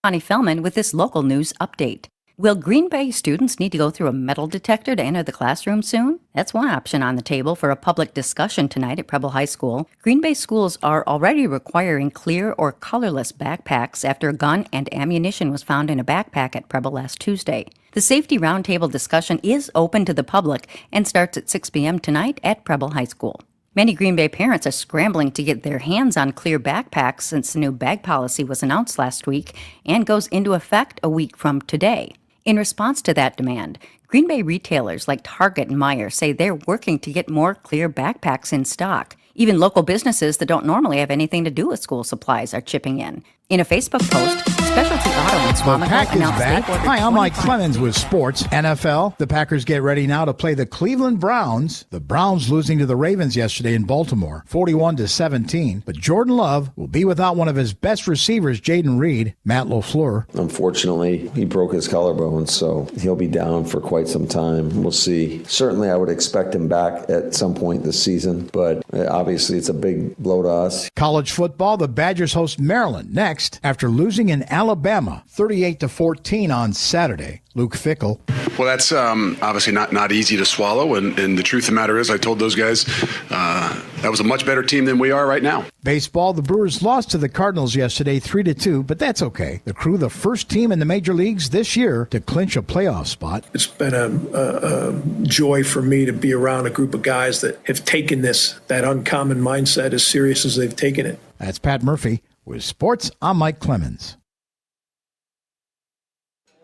Connie Fellman with this local news update. Will Green Bay students need to go through a metal detector to enter the classroom soon? That's one option on the table for a public discussion tonight at Preble High School. Green Bay schools are already requiring clear or colorless backpacks after a gun and ammunition was found in a backpack at Preble last Tuesday. The safety roundtable discussion is open to the public and starts at 6 p.m. tonight at Preble High School. Many Green Bay parents are scrambling to get their hands on clear backpacks since the new bag policy was announced last week and goes into effect a week from today. In response to that demand, Green Bay retailers like Target and Meijer say they're working to get more clear backpacks in stock. Even local businesses that don't normally have anything to do with school supplies are chipping in. In a Facebook post, Specialty Auto in Swamico announced back. Hi, I'm Mike Clemens with sports. NFL, the Packers get ready now to play the Cleveland Browns. The Browns losing to the Ravens yesterday in Baltimore, 41-17. But Jordan Love will be without one of his best receivers, Jaden Reed. Matt LaFleur. Unfortunately, he broke his collarbone, so he'll be down for quite some time. We'll see. Certainly, I would expect him back at some point this season, but obviously it's a big blow to us. College football, the Badgers host Maryland next after losing in Alabama 38-14 on Saturday. Luke Fickell. Well, that's obviously not easy to swallow, and the truth of the matter is I told those guys that was a much better team than we are right now. Baseball, the Brewers lost to the Cardinals yesterday 3-2, but that's okay. The Crew, the first team in the major leagues this year to clinch a playoff spot. It's been a joy for me to be around a group of guys that have taken that uncommon mindset as serious as they've taken it. That's Pat Murphy. With sports, I'm Mike Clemens.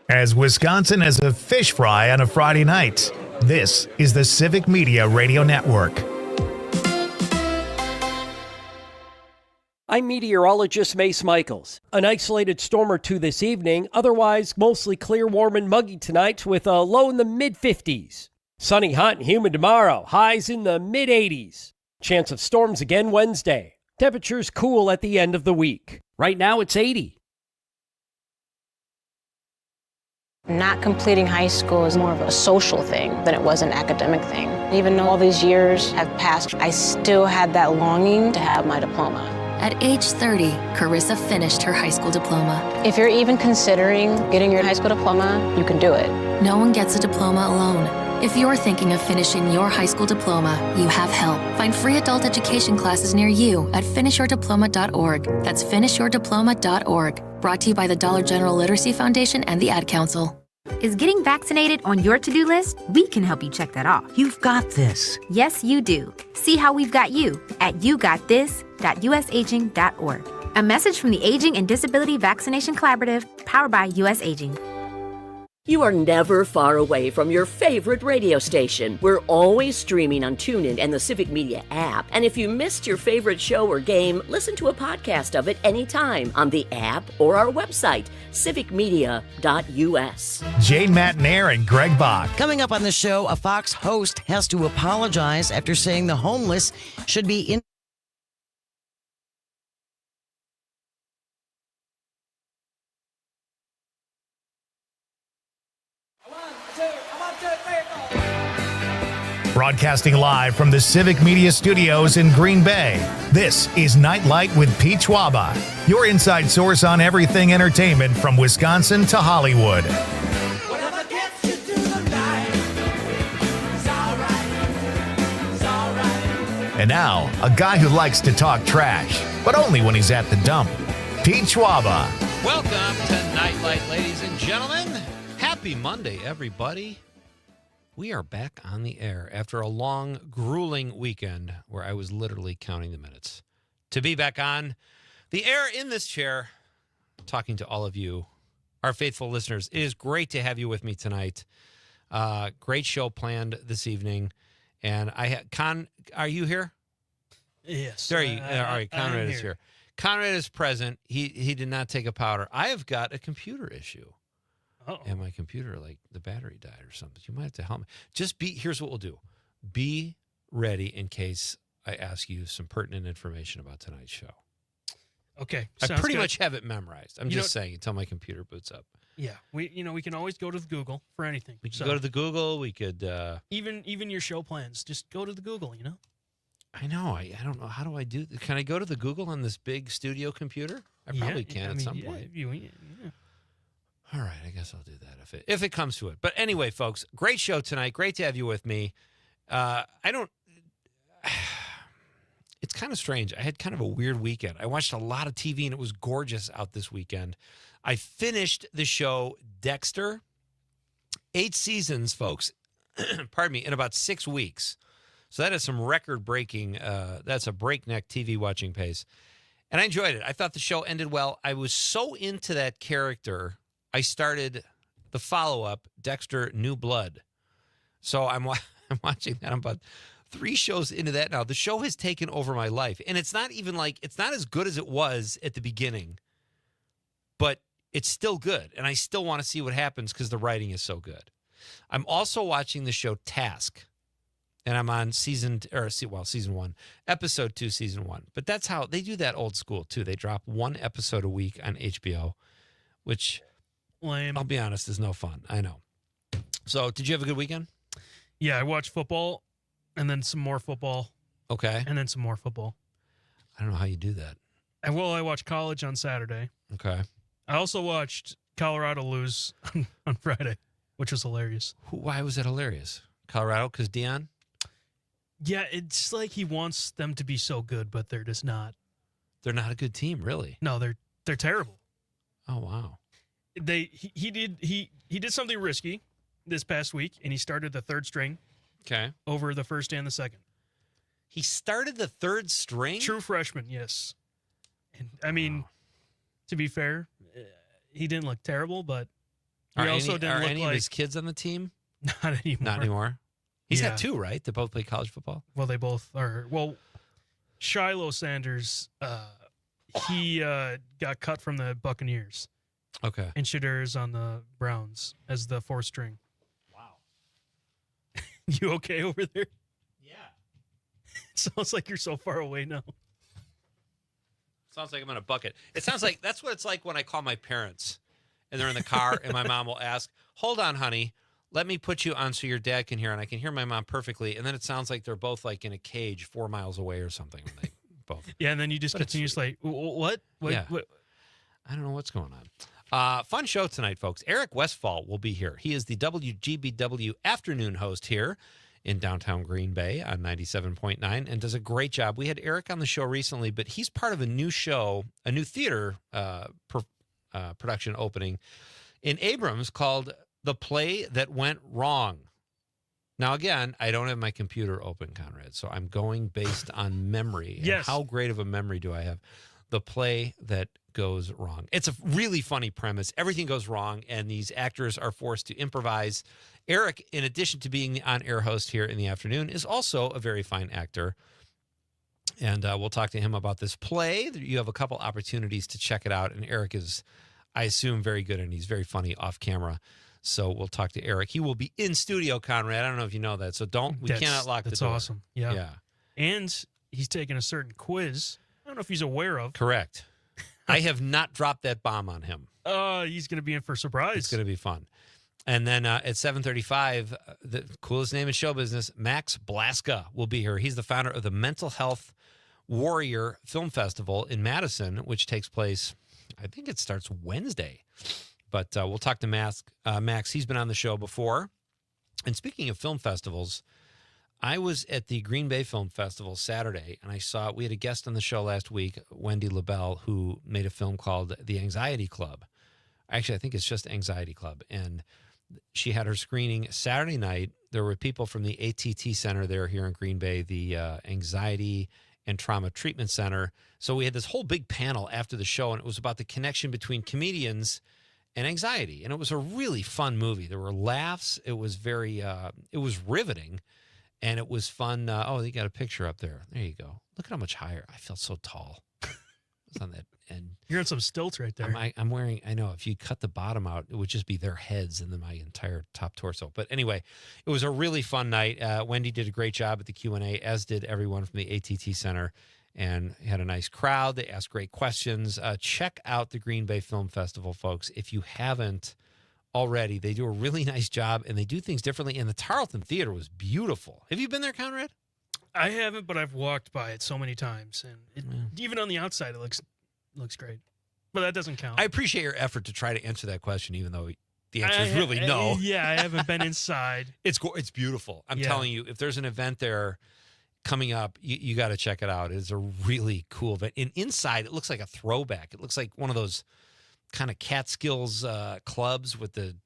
As Wisconsin has a fish fry on a Friday night, this is the Civic Media Radio Network. I'm meteorologist Mace Michaels. An isolated storm or two this evening, otherwise mostly clear, warm, and muggy tonight with a low in the mid-50s. Sunny, hot, and humid tomorrow, highs in the mid-80s. Chance of storms again Wednesday. Temperatures cool at the end of the week. Right now it's 80. Not completing high school is more of a social thing than it was an academic thing. Even though all these years have passed, I still had that longing to have my diploma. At age 30, Carissa finished her high school diploma. If you're even considering getting your high school diploma, you can do it. No one gets a diploma alone. If you're thinking of finishing your high school diploma, you have help. Find free adult education classes near you at finishyourdiploma.org. That's finishyourdiploma.org. Brought to you by the Dollar General Literacy Foundation and the Ad Council. Is getting vaccinated on your to-do list? We can help you check that off. You've got this. Yes, you do. See how we've got you at yougotthis.usaging.org. A message from the Aging and Disability Vaccination Collaborative, powered by US Aging. You are never far away from your favorite radio station. We're always streaming on TuneIn and the Civic Media app. And if you missed your favorite show or game, listen to a podcast of it anytime on the app or our website, civicmedia.us. Jane Matnair and Greg Bach. Coming up on the show, a Fox host has to apologize after saying the homeless should be in. Broadcasting live from the Civic Media Studios in Green Bay, this is Nite Lite with Pete Schwaba, your inside source on everything entertainment from Wisconsin to Hollywood. And now, a guy who likes to talk trash, but only when he's at the dump, Pete Schwaba. Welcome to Nite Lite, ladies and gentlemen. Happy Monday, everybody. We are back on the air after a long, grueling weekend where I was literally counting the minutes. To be back on the air in this chair, talking to all of you, our faithful listeners. It is great to have you with me tonight. Great show planned this evening. And I had are you here? Yes. There you all right, Conrad is here. Conrad is present. He did not take a powder. I have got a computer issue. Uh-oh. And my computer, like the battery died or something. You might have to help me. Here's what we'll do. Be ready in case I ask you some pertinent information about tonight's show. Okay. I pretty much have it memorized. I'm just saying until my computer boots up. Yeah. We can always go to the Google for anything. We could go to the Google. We could even your show plans. Just go to the Google, I know. I don't know. How do I do? Can I go to the Google on this big studio computer? I probably can at some point. Yeah. All right, I guess I'll do that if it comes to it. But anyway, folks, great show tonight. Great to have you with me. It's kind of strange. I had kind of a weird weekend. I watched a lot of TV, and it was gorgeous out this weekend. I finished the show Dexter. 8 seasons, folks. Pardon me, in about 6 weeks. So that is some record-breaking, that's a breakneck TV watching pace. And I enjoyed it. I thought the show ended well. I was so into that character, I started the follow-up, Dexter New Blood. So I'm watching that. I'm about 3 shows into that now. The show has taken over my life. And it's not even like, it's not as good as it was at the beginning, but it's still good. And I still want to see what happens because the writing is so good. I'm also watching the show Task. And I'm on season 1, episode 2, season 1. But that's how they do that old school, too. They drop 1 episode a week on HBO, which, lame. I'll be honest, is no fun. I know. So, did you have a good weekend? Yeah, I watched football and then some more football. Okay. And then some more football. I don't know how you do that. I watched college on Saturday. Okay. I also watched Colorado lose on Friday, which was hilarious. Why was that hilarious? Colorado, because Deion? Yeah, it's like he wants them to be so good, but they're just not. They're not a good team, really. No, they're terrible. Oh, wow. He did something risky this past week, and he started the 3rd string. Okay. Over the 1st and the 2nd. He started the 3rd string? True freshman, yes. And I mean, to be fair, he didn't look terrible, but he also didn't look any like of his kids on the team? Not anymore. Not anymore. He's had 2, right? They both play college football? Well, they both are. Well, Shiloh Sanders, he got cut from the Buccaneers. Okay. And Shadir's on the Browns as the 4th string. Wow. You okay over there? Yeah. Sounds like you're so far away now. Sounds like I'm in a bucket. It sounds like that's what it's like when I call my parents and they're in the car and my mom will ask, "Hold on, honey. Let me put you on so your dad can hear." And I can hear my mom perfectly. And then it sounds like they're both like in a cage 4 miles away or something. When they both. Yeah, and then you just continue to like, what? Yeah. What? I don't know what's going on. Fun show tonight, folks. Eric Westfall will be here. He is the WGBW afternoon host here in downtown Green Bay on 97.9 and does a great job. We had Eric on the show recently, but he's part of a new show, a new theater production opening in Abrams called The Play That Went Wrong. Now, again, I don't have my computer open, Conrad, so I'm going based on memory. Yes. And how great of a memory do I have? The Play That Goes Wrong. It's a really funny premise. Everything goes wrong, and these actors are forced to improvise. Eric, in addition to being the on-air host here in the afternoon, is also a very fine actor. And we'll talk to him about this play. You have a couple opportunities to check it out, and Eric is, I assume, very good, and he's very funny off camera. So we'll talk to Eric. He will be in studio, Conrad. I don't know if you know that, so we cannot lock the door. That's awesome. Yeah. And he's taking a certain quiz. I don't know if he's aware of. Correct. I have not dropped that bomb on him. He's going to be in for a surprise. It's going to be fun. And then at 7:35, the coolest name in show business, Max Blaska, will be here. He's the founder of the Mental Health Warrior Film Festival in Madison, which takes place, I think it starts Wednesday. But we'll talk to Max. He's been on the show before. And speaking of film festivals, I was at the Green Bay Film Festival Saturday, and we had a guest on the show last week, Wendy LaBelle, who made a film called The Anxiety Club. Actually, I think it's just Anxiety Club. And she had her screening Saturday night. There were people from the ATT Center there here in Green Bay, the Anxiety and Trauma Treatment Center. So we had this whole big panel after the show, and it was about the connection between comedians and anxiety. And it was a really fun movie. There were laughs. It was it was riveting. And it was fun. You got a picture up there. There you go. Look at how much higher. I felt so tall. It's on that end. You're on some stilts right there. I'm wearing, I know, if you cut the bottom out, it would just be their heads and then my entire top torso. But anyway, it was a really fun night. Wendy did a great job at the Q&A, as did everyone from the ATT Center. And had a nice crowd. They asked great questions. Check out the Green Bay Film Festival, folks. If you haven't already, they do a really nice job, and they do things differently. And the Tarleton Theater was beautiful. Have you been there, Conrad? I haven't, but I've walked by it so many times, and even on the outside, it looks great. But that doesn't count. I appreciate your effort to try to answer that question, even though the answer is really no. Yeah, I haven't been inside. It's beautiful. I'm telling you, if there's an event there coming up, you got to check it out. It's a really cool event. And inside, it looks like a throwback. It looks like one of those kind of Catskills clubs with the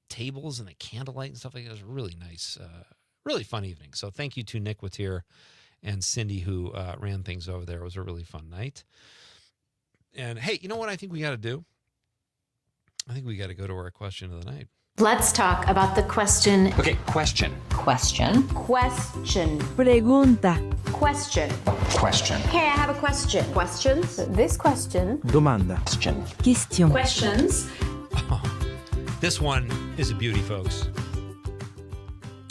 tables and the candlelight and stuff like that. It was a really nice, really fun evening. So thank you to Nick Watier and Cindy who ran things over there. It was a really fun night. And hey, you know what I think we got to do? I think we got to go to our question of the night. Let's talk about the question. Okay, question. Question. Pregunta. Question. Hey, I have a question. Questions? This question. Domanda. Question. Questions. This one is a beauty, folks.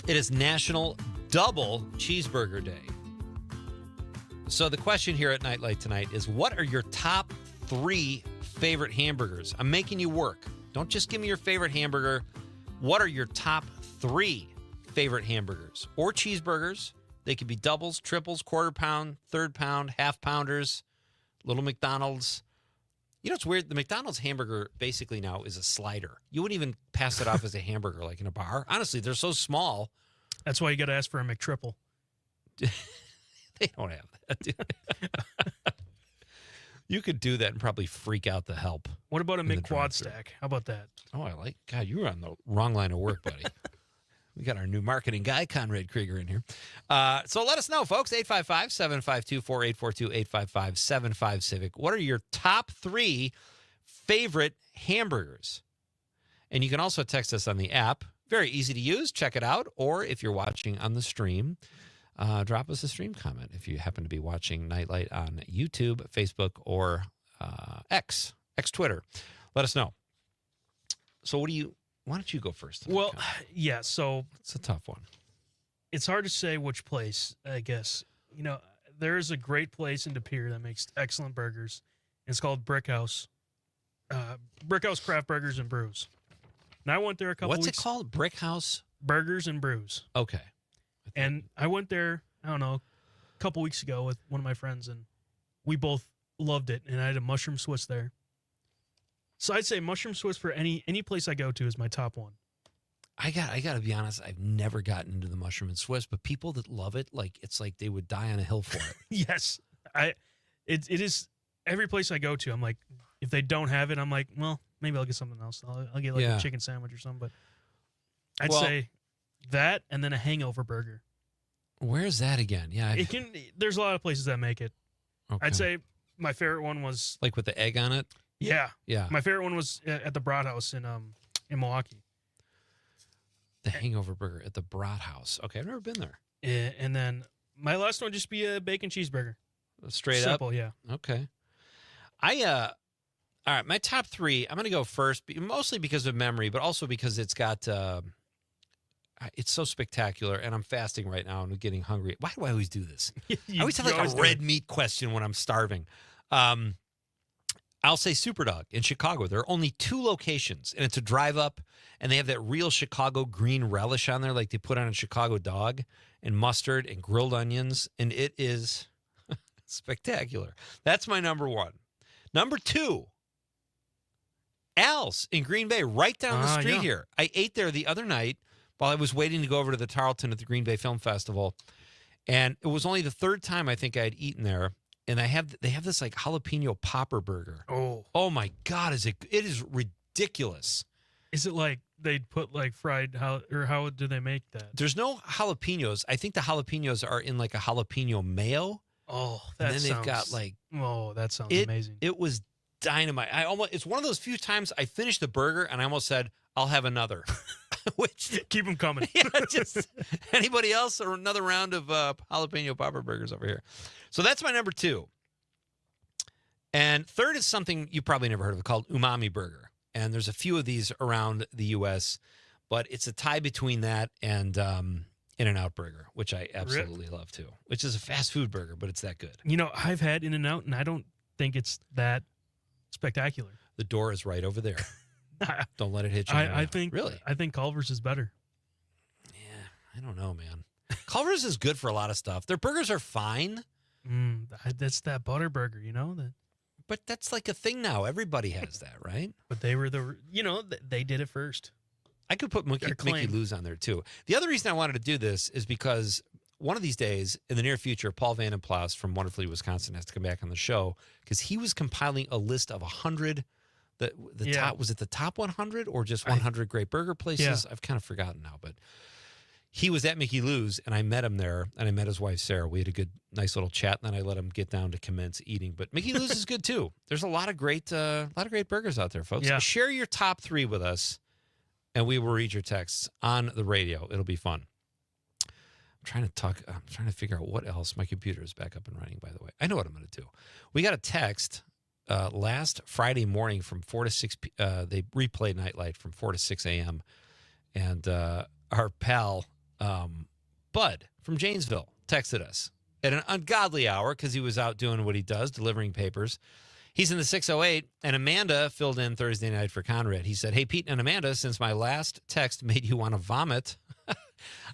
It is National Double Cheeseburger Day. So the question here at Nite Lite tonight is, what are your top 3 favorite hamburgers? I'm making you work. Don't just give me your favorite hamburger. What are your top 3 favorite hamburgers or cheeseburgers? They could be doubles, triples, quarter pound, third pound, half pounders, little McDonald's. You know, it's weird. The McDonald's hamburger basically now is a slider. You wouldn't even pass it off as a hamburger like in a bar. Honestly, they're so small. That's why you got to ask for a McTriple. They don't have that, do they? You could do that and probably freak out the help. What about a McQuad stack? How about that? Oh, God, you were on the wrong line of work, buddy. We got our new marketing guy, Conrad Krieger, in here. So let us know, folks. 855-752-4842, 855-75-CIVIC. What are your top 3 favorite hamburgers? And you can also text us on the app. Very easy to use. Check it out. Or if you're watching on the stream, drop us a stream comment if you happen to be watching Nite Lite on YouTube, Facebook, or X Twitter. Let us know. So why don't you go first? Well, yeah, so it's a tough one. It's hard to say which place, I guess. You know, there is a great place in De Pere that makes excellent burgers. It's called Brick House. Brick House Craft Burgers and Brews. And I went there a couple weeks. What's it called? Brick House? Burgers and Brews. Okay. And I went there, I don't know, a couple weeks ago with one of my friends, and we both loved it. And I had a mushroom Swiss there. So I'd say mushroom Swiss for any place I go to is my top one. I got to be honest, I've never gotten into the mushroom and Swiss, but people that love it, it's like they would die on a hill for it. Yes. It is every place I go to, I'm like, if they don't have it, I'm like, well, maybe I'll get something else. I'll get a chicken sandwich or something, but I'd say that and then a hangover burger. Where's that again? Yeah. There's a lot of places that make it. Okay. I'd say my favorite one was like with the egg on it? Yeah. Yeah. My favorite one was at the Brat House in Milwaukee. The hangover burger at the Brat House. Okay, I've never been there. Yeah, and then my last one would just be a bacon cheeseburger. Straight Simple, up? Yeah. Okay. All right, my top 3, I'm going to go first, mostly because of memory, but also because it's got, it's so spectacular, and I'm fasting right now and getting hungry. Why do I always do this? I always have like a red meat question when I'm starving. I'll say Superdog in Chicago. There are only 2 locations, and it's a drive up, and they have that real Chicago green relish on there like they put on a Chicago dog, and mustard and grilled onions, and it is spectacular. That's my number 1. Number 2, Al's in Green Bay, right down the street here. I ate there the other night while I was waiting to go over to the Tarleton at the Green Bay Film Festival, and it was only the 3rd time I think I had eaten there. And they have this like jalapeno popper burger. Oh my God, it is ridiculous. Is it like they put like fried, how do they make that? There's no jalapenos. I think the jalapenos are in like a jalapeno mayo. Oh, and then they've got like, oh, that sounds amazing. It was dynamite. It's one of those few times I finished the burger and I almost said, I'll have another. Which keep them coming. Yeah, just anybody else or another round of jalapeno popper burgers over here. So that's my number 2. And 3rd is something you probably never heard of called Umami Burger. And there's a few of these around the U.S., but it's a tie between that and In-N-Out Burger, which I absolutely love too, which is a fast food burger, but it's that good. You know, I've had In-N-Out, and I don't think it's that spectacular. The door is right over there. Don't let it hit you. I think Culver's is better. Yeah, I don't know, man. Culver's is good for a lot of stuff. Their burgers are fine. That's that butter burger, you know? But that's like a thing now. Everybody has that, right? But they were they did it first. I could put Mickey Lou's on there too. The other reason I wanted to do this is because one of these days in the near future, Paul Vandenplaus from Wonderfully Wisconsin has to come back on the show because he was compiling a list of 100. Top, was it the top 100 or just 100 great burger places? I've kind of forgotten now, but he was at Mickey Lou's and I met him there and I met his wife, Sarah. We had a nice little chat and then I let him get down to commence eating, but Mickey Lou's is good too. There's a lot of great burgers out there, folks. Yeah. Share your top 3 with us and we will read your texts on the radio. It'll be fun. I'm trying to figure out what else. My computer is back up and running, by the way. I know what I'm going to do. We got a text last Friday morning from 4 to 6. They replayed Nite Lite from 4 to 6 a.m. And our pal, Bud from Janesville, texted us at an ungodly hour because he was out doing what he does, delivering papers. He's in the 608, and Amanda filled in Thursday night for Conrad. He said, "Hey, Pete and Amanda, since my last text made you want to vomit,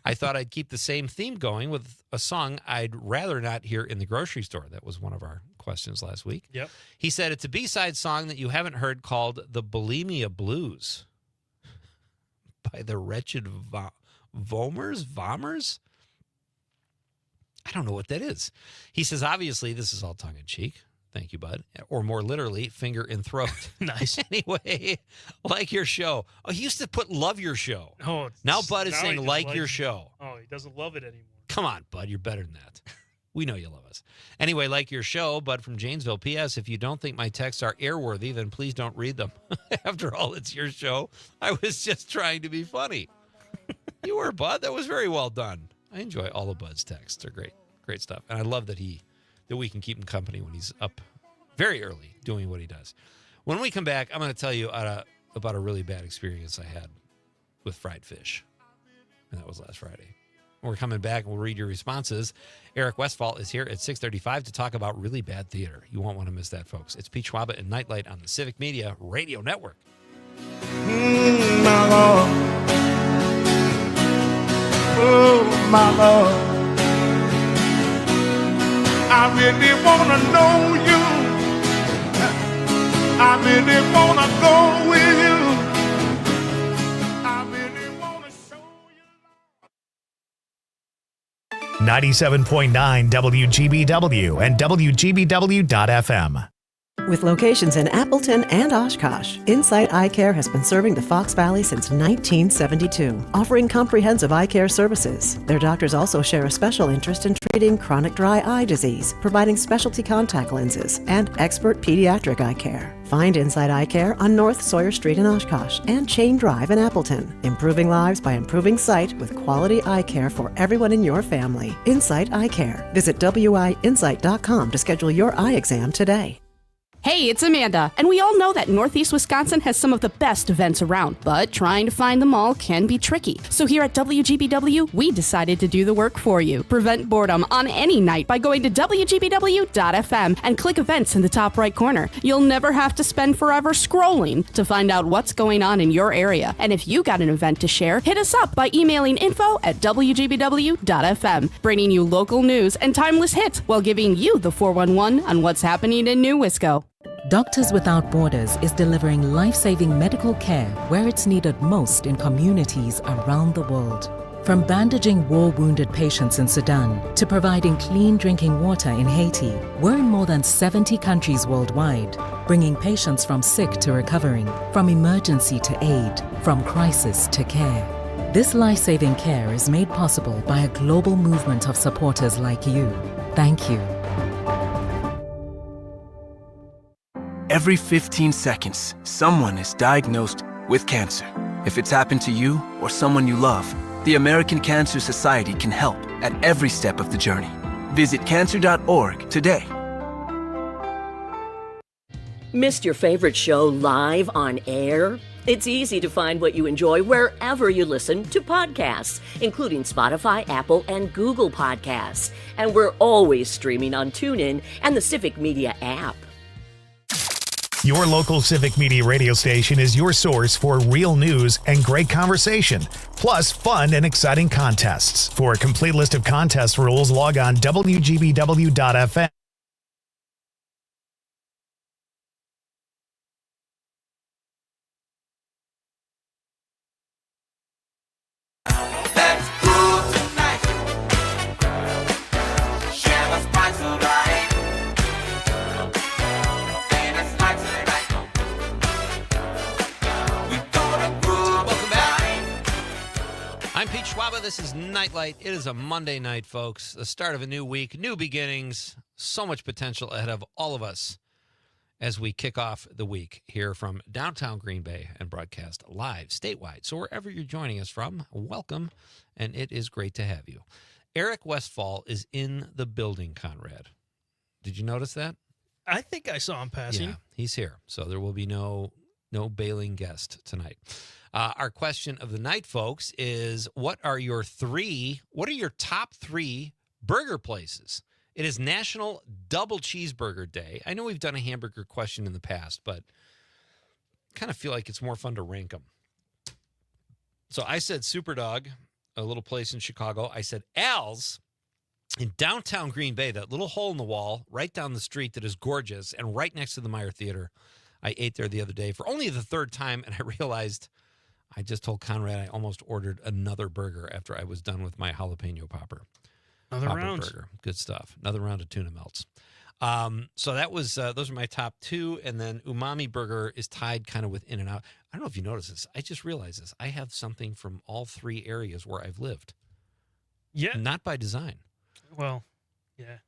I thought I'd keep the same theme going with a song I'd rather not hear in the grocery store." That was one of our questions last week. Yep. He said, "It's a B-side song that you haven't heard called The Bulimia Blues by the Wretched Vomers? I don't know what that is." He says, "Obviously, this is all tongue-in-cheek. Thank you, Bud." Or more literally, finger in throat. Nice. Anyway, like your show. Oh, he used to put love your show. Oh, now Bud is now saying he just like your show. Oh, he doesn't love it anymore. Come on, Bud. You're better than that. We know you love us. Anyway, like your show, Bud from Janesville. P.S. If you don't think my texts are airworthy, then please don't read them. After all, it's your show. I was just trying to be funny. You were, Bud. That was very well done. I enjoy all of Bud's texts. They're great. Great stuff. And I love that we can keep him company when he's up very early doing what he does. When we come back, I'm going to tell you about a really bad experience I had with fried fish. And that was last Friday. We're coming back and we'll read your responses. Eric Westphal is here at 6:35 to talk about really bad theater. You won't want to miss that, folks. It's Pete Schwaba and Nite Lite on the Civic Media Radio Network. My Lord. Oh, my Lord. I really want to know you. I really want to go with you. I really want to show you. 97.9 WGBW and WGBW.FM. With locations in Appleton and Oshkosh, Insight Eye Care has been serving the Fox Valley since 1972, offering comprehensive eye care services. Their doctors also share a special interest in treating chronic dry eye disease, providing specialty contact lenses, and expert pediatric eye care. Find Insight Eye Care on North Sawyer Street in Oshkosh and Chain Drive in Appleton, improving lives by improving sight with quality eye care for everyone in your family. Insight Eye Care. Visit wiinsight.com to schedule your eye exam today. Hey, it's Amanda, and we all know that Northeast Wisconsin has some of the best events around, but trying to find them all can be tricky. So here at WGBW, we decided to do the work for you. Prevent boredom on any night by going to WGBW.FM and click events in the top right corner. You'll never have to spend forever scrolling to find out what's going on in your area. And if you got an event to share, hit us up by emailing info@WGBW.FM, bringing you local news and timeless hits while giving you the 411 on what's happening in New Wisco. Doctors Without Borders is delivering life-saving medical care where it's needed most in communities around the world. From bandaging war-wounded patients in Sudan to providing clean drinking water in Haiti, we're in more than 70 countries worldwide, bringing patients from sick to recovering, from emergency to aid, from crisis to care. This life-saving care is made possible by a global movement of supporters like you. Thank you. Every 15 seconds, someone is diagnosed with cancer. If it's happened to you or someone you love, the American Cancer Society can help at every step of the journey. Visit cancer.org today. Missed your favorite show live on air? It's easy to find what you enjoy wherever you listen to podcasts, including Spotify, Apple, and Google Podcasts. And we're always streaming on TuneIn and the Civic Media app. Your local Civic Media radio station is your source for real news and great conversation, plus fun and exciting contests. For a complete list of contest rules, log on WGBW.FM. This is Nite Lite. It is a Monday night, folks. The start of a new week, new beginnings. So much potential ahead of all of us as we kick off the week here from downtown Green Bay and broadcast live statewide. So wherever you're joining us from, welcome, and it is great to have you. Eric Westfall is in the building, Conrad. Did you notice that? I think I saw him passing. Yeah, he's here. So there will be no bailing guest tonight. Our question of the night, folks, is what are your top three burger places? It is National Double Cheeseburger Day. I know we've done a hamburger question in the past, but I kind of feel like it's more fun to rank them. So I said Superdog, a little place in Chicago. I said Al's in downtown Green Bay, that little hole in the wall right down the street that is gorgeous and right next to the Meyer Theater. I ate there the other day for only the third time, and I realized I just told Conrad I almost ordered another burger after I was done with my jalapeno popper. Another Popper round. burger. Good stuff. Another round of tuna melts. So that was those are my top two, and then Umami Burger is tied kind of with In-N-Out. I don't know if you noticed this. I just realized this. I have something from all three areas where I've lived. Yeah. Not by design. Well, yeah.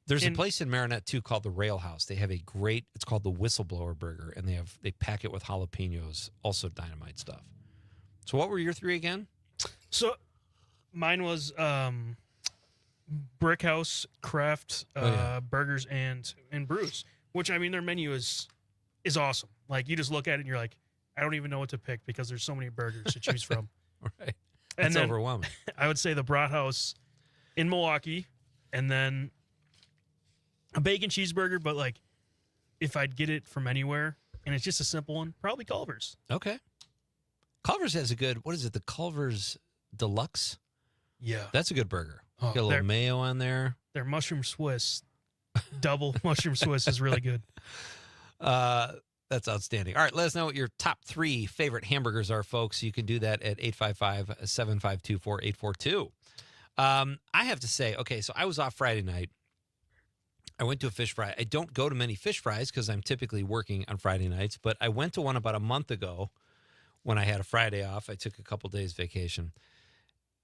There's a place in Marinette, too, called the Rail House. They have it's called the Whistleblower Burger, and they pack it with jalapenos, also dynamite stuff. So what were your three again? So mine was Brick House, Craft, Burgers, and Brews, which, I mean, their menu is awesome. Like, you just look at it and you're like, I don't even know what to pick because there's so many burgers to choose from. Right. And That's then overwhelming. I would say the Brat House in Milwaukee, and then a bacon cheeseburger, but like if I'd get it from anywhere and it's just a simple one, probably Culver's. Okay. Culver's has a good, what is it, the Culver's Deluxe? Yeah. That's a good burger. Oh, Got a little mayo on there. Their mushroom Swiss, double mushroom Swiss is really good. That's outstanding. All right, let us know what your top three favorite hamburgers are, folks. You can do that at 855-752-4842. I have to say, okay, so I was off Friday night. I went to a fish fry. I don't go to many fish fries because I'm typically working on Friday nights, but I went to one about a month ago when I had a Friday off. I took a couple days vacation,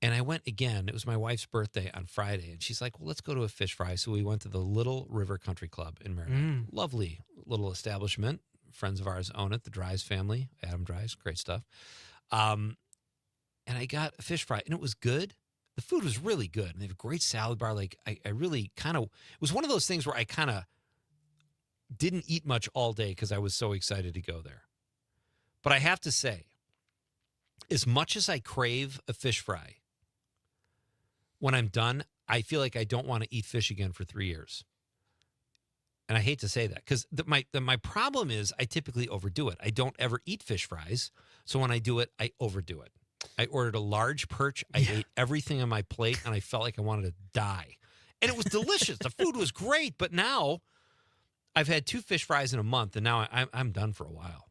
and I went again. It was my wife's birthday on Friday, and she's like, well, let's go to a fish fry. So we went to the Little River Country Club in Marinette. Lovely little establishment. Friends of ours own it, the Dries family, Adam Dries, great stuff. And I got a fish fry, and it was good. The food was really good. And they have a great salad bar. Like, I really kind of, it was one of those things where I kind of didn't eat much all day because I was so excited to go there. But I have to say, as much as I crave a fish fry, when I'm done, I feel like I don't want to eat fish again for 3 years. And I hate to say that because my problem is I typically overdo it. I don't ever eat fish fries. So when I do it, I overdo it. I ordered a large perch. I ate everything on my plate, and I felt like I wanted to die. And it was delicious. The food was great. But now I've had 2 fish fries in a month, and now I'm done for a while.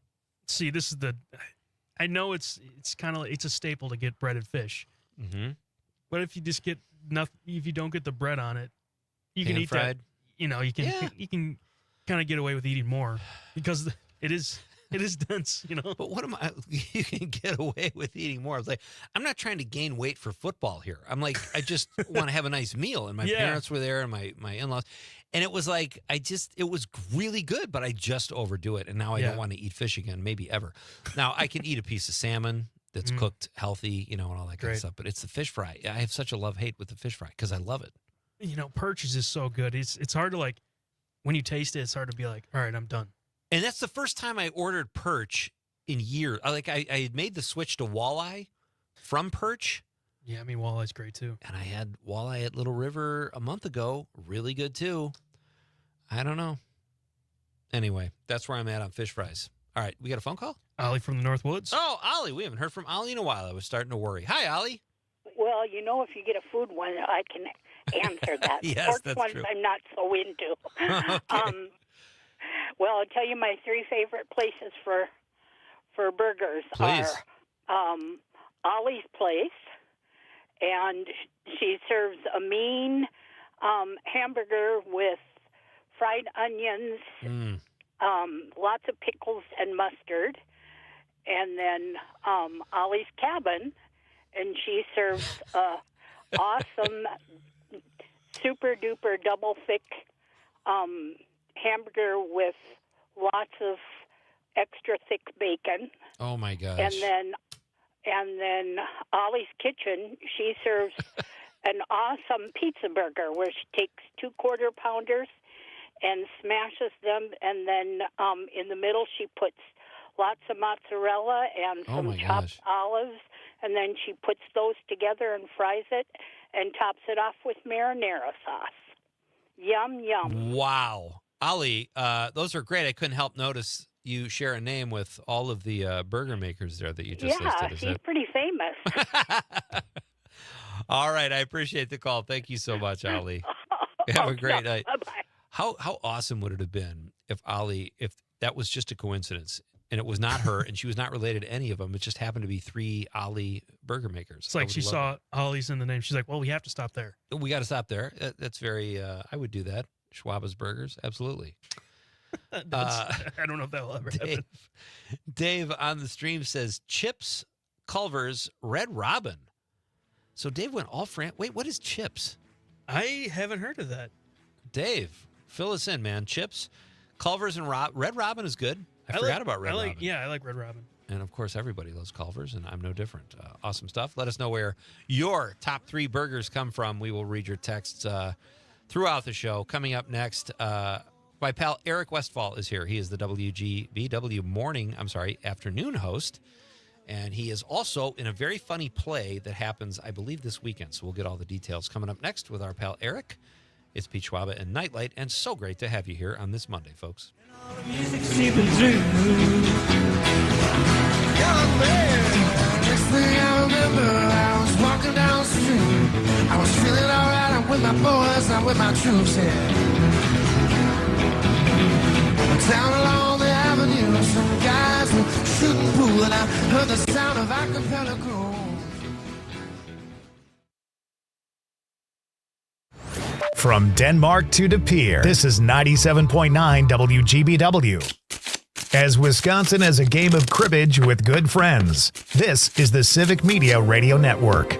See, this is I know it's kind of, it's a staple to get breaded fish. Mm-hmm. But if you just get if you don't get the bread on it, you can eat fried. that. You know, you can kind of get away with eating more because it is dense, you know. But what am I? You can get away with eating more. I was like, I'm not trying to gain weight for football here. I'm like, I just want to have a nice meal. And my parents were there, and my in-laws, and it was like, it was really good, but I just overdo it, and now I don't want to eat fish again, maybe ever. Now I can eat a piece of salmon that's cooked healthy, you know, and all that kind of stuff. But it's the fish fry. I have such a love-hate with the fish fry because I love it. You know, perch is just so good. It's hard to, like, when you taste it, it's hard to be like, all right, I'm done. And that's the first time I ordered perch in years. I had made the switch to walleye from perch. Yeah, I mean, walleye's great too. And I had walleye at Little River a month ago. Really good too. I don't know. Anyway, that's where I'm at on fish fries. All right, we got a phone call? Ollie from the North Woods. Oh, Ollie. We haven't heard from Ollie in a while. I was starting to worry. Hi, Ollie. Well, you know, if you get a food one, I can answer that. Yes, Sports that's ones true. I'm not so into. Okay. Well, I'll tell you my 3 favorite places for burgers Please. are Ollie's Place, and she serves a mean hamburger with fried onions, lots of pickles and mustard, and then Ollie's Cabin, and she serves awesome, super duper double thick hamburger with lots of extra thick bacon. Oh my gosh. And then Ollie's Kitchen, she serves an awesome pizza burger where she takes 2 quarter-pounders and smashes them, and then in the middle she puts lots of mozzarella and some chopped olives, and then she puts those together and fries it and tops it off with marinara sauce. Yum, yum. Wow. Ollie, those are great. I couldn't help notice you share a name with all of the burger makers there that you just listed. Yeah, she's pretty famous. All right. I appreciate the call. Thank you so much, Ollie. Have a great night. Bye-bye. How awesome would it have been if that was just a coincidence and it was not her and she was not related to any of them? It just happened to be 3 Ollie burger makers. It's like she saw Ollie's in the name. She's like, well, we have to stop there. We got to stop there. That's very, I would do that. Schwaba's Burgers. Absolutely. I don't know if that will ever happen. Dave on the stream says Chips, Culver's, Red Robin. So Dave went all Wait, what is Chips? I haven't heard of that. Dave, fill us in, man. Chips, Culver's, and Red Robin is good. I forgot about Red Robin. Yeah, I like Red Robin. And, of course, everybody loves Culver's, and I'm no different. Awesome stuff. Let us know where your top 3 burgers come from. We will read your texts throughout the show. Coming up next, my pal Eric Westfall is here. He is the WGBW afternoon host, and he is also in a very funny play that happens, I believe, this weekend. So we'll get all the details coming up next with our pal Eric. It's Pete Schwaba and Nite Lite, and so great to have you here on this Monday, folks. Next thing I remember, I was walking down the street. I was feeling alright. I'm with my boys, I'm with my troops here. Down along the avenue, some guys were shooting pool, and I heard the sound of acapella groove. From Denmark to De Pere, this is 97.9 WGBW. As Wisconsin has a game of cribbage with good friends, this is the Civic Media Radio Network.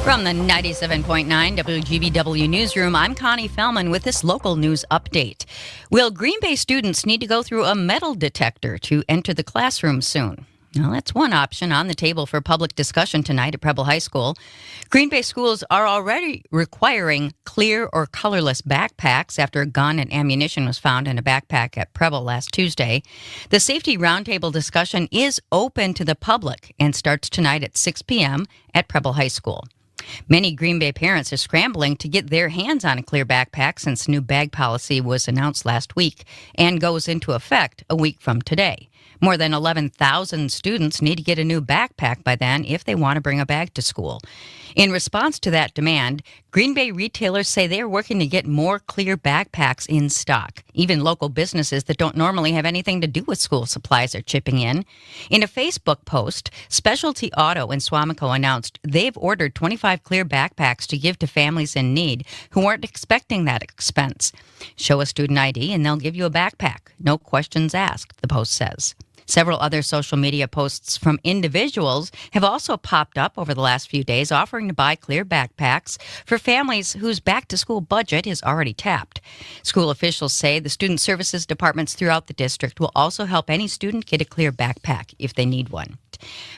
From the 97.9 WGBW Newsroom, I'm Connie Fellman with this local news update. Will Green Bay students need to go through a metal detector to enter the classroom soon? Now, that's one option on the table for public discussion tonight at Preble High School. Green Bay schools are already requiring clear or colorless backpacks after a gun and ammunition was found in a backpack at Preble last Tuesday. The safety roundtable discussion is open to the public and starts tonight at 6 p.m. at Preble High School. Many Green Bay parents are scrambling to get their hands on a clear backpack since new bag policy was announced last week and goes into effect a week from today. More than 11,000 students need to get a new backpack by then if they want to bring a bag to school. In response to that demand, Green Bay retailers say they are working to get more clear backpacks in stock. Even local businesses that don't normally have anything to do with school supplies are chipping in. In a Facebook post, Specialty Auto in Swamico announced they've ordered 25 clear backpacks to give to families in need who aren't expecting that expense. Show a student ID and they'll give you a backpack. No questions asked, the post says. Several other social media posts from individuals have also popped up over the last few days offering to buy clear backpacks for families whose back-to-school budget is already tapped. School officials say the student services departments throughout the district will also help any student get a clear backpack if they need one.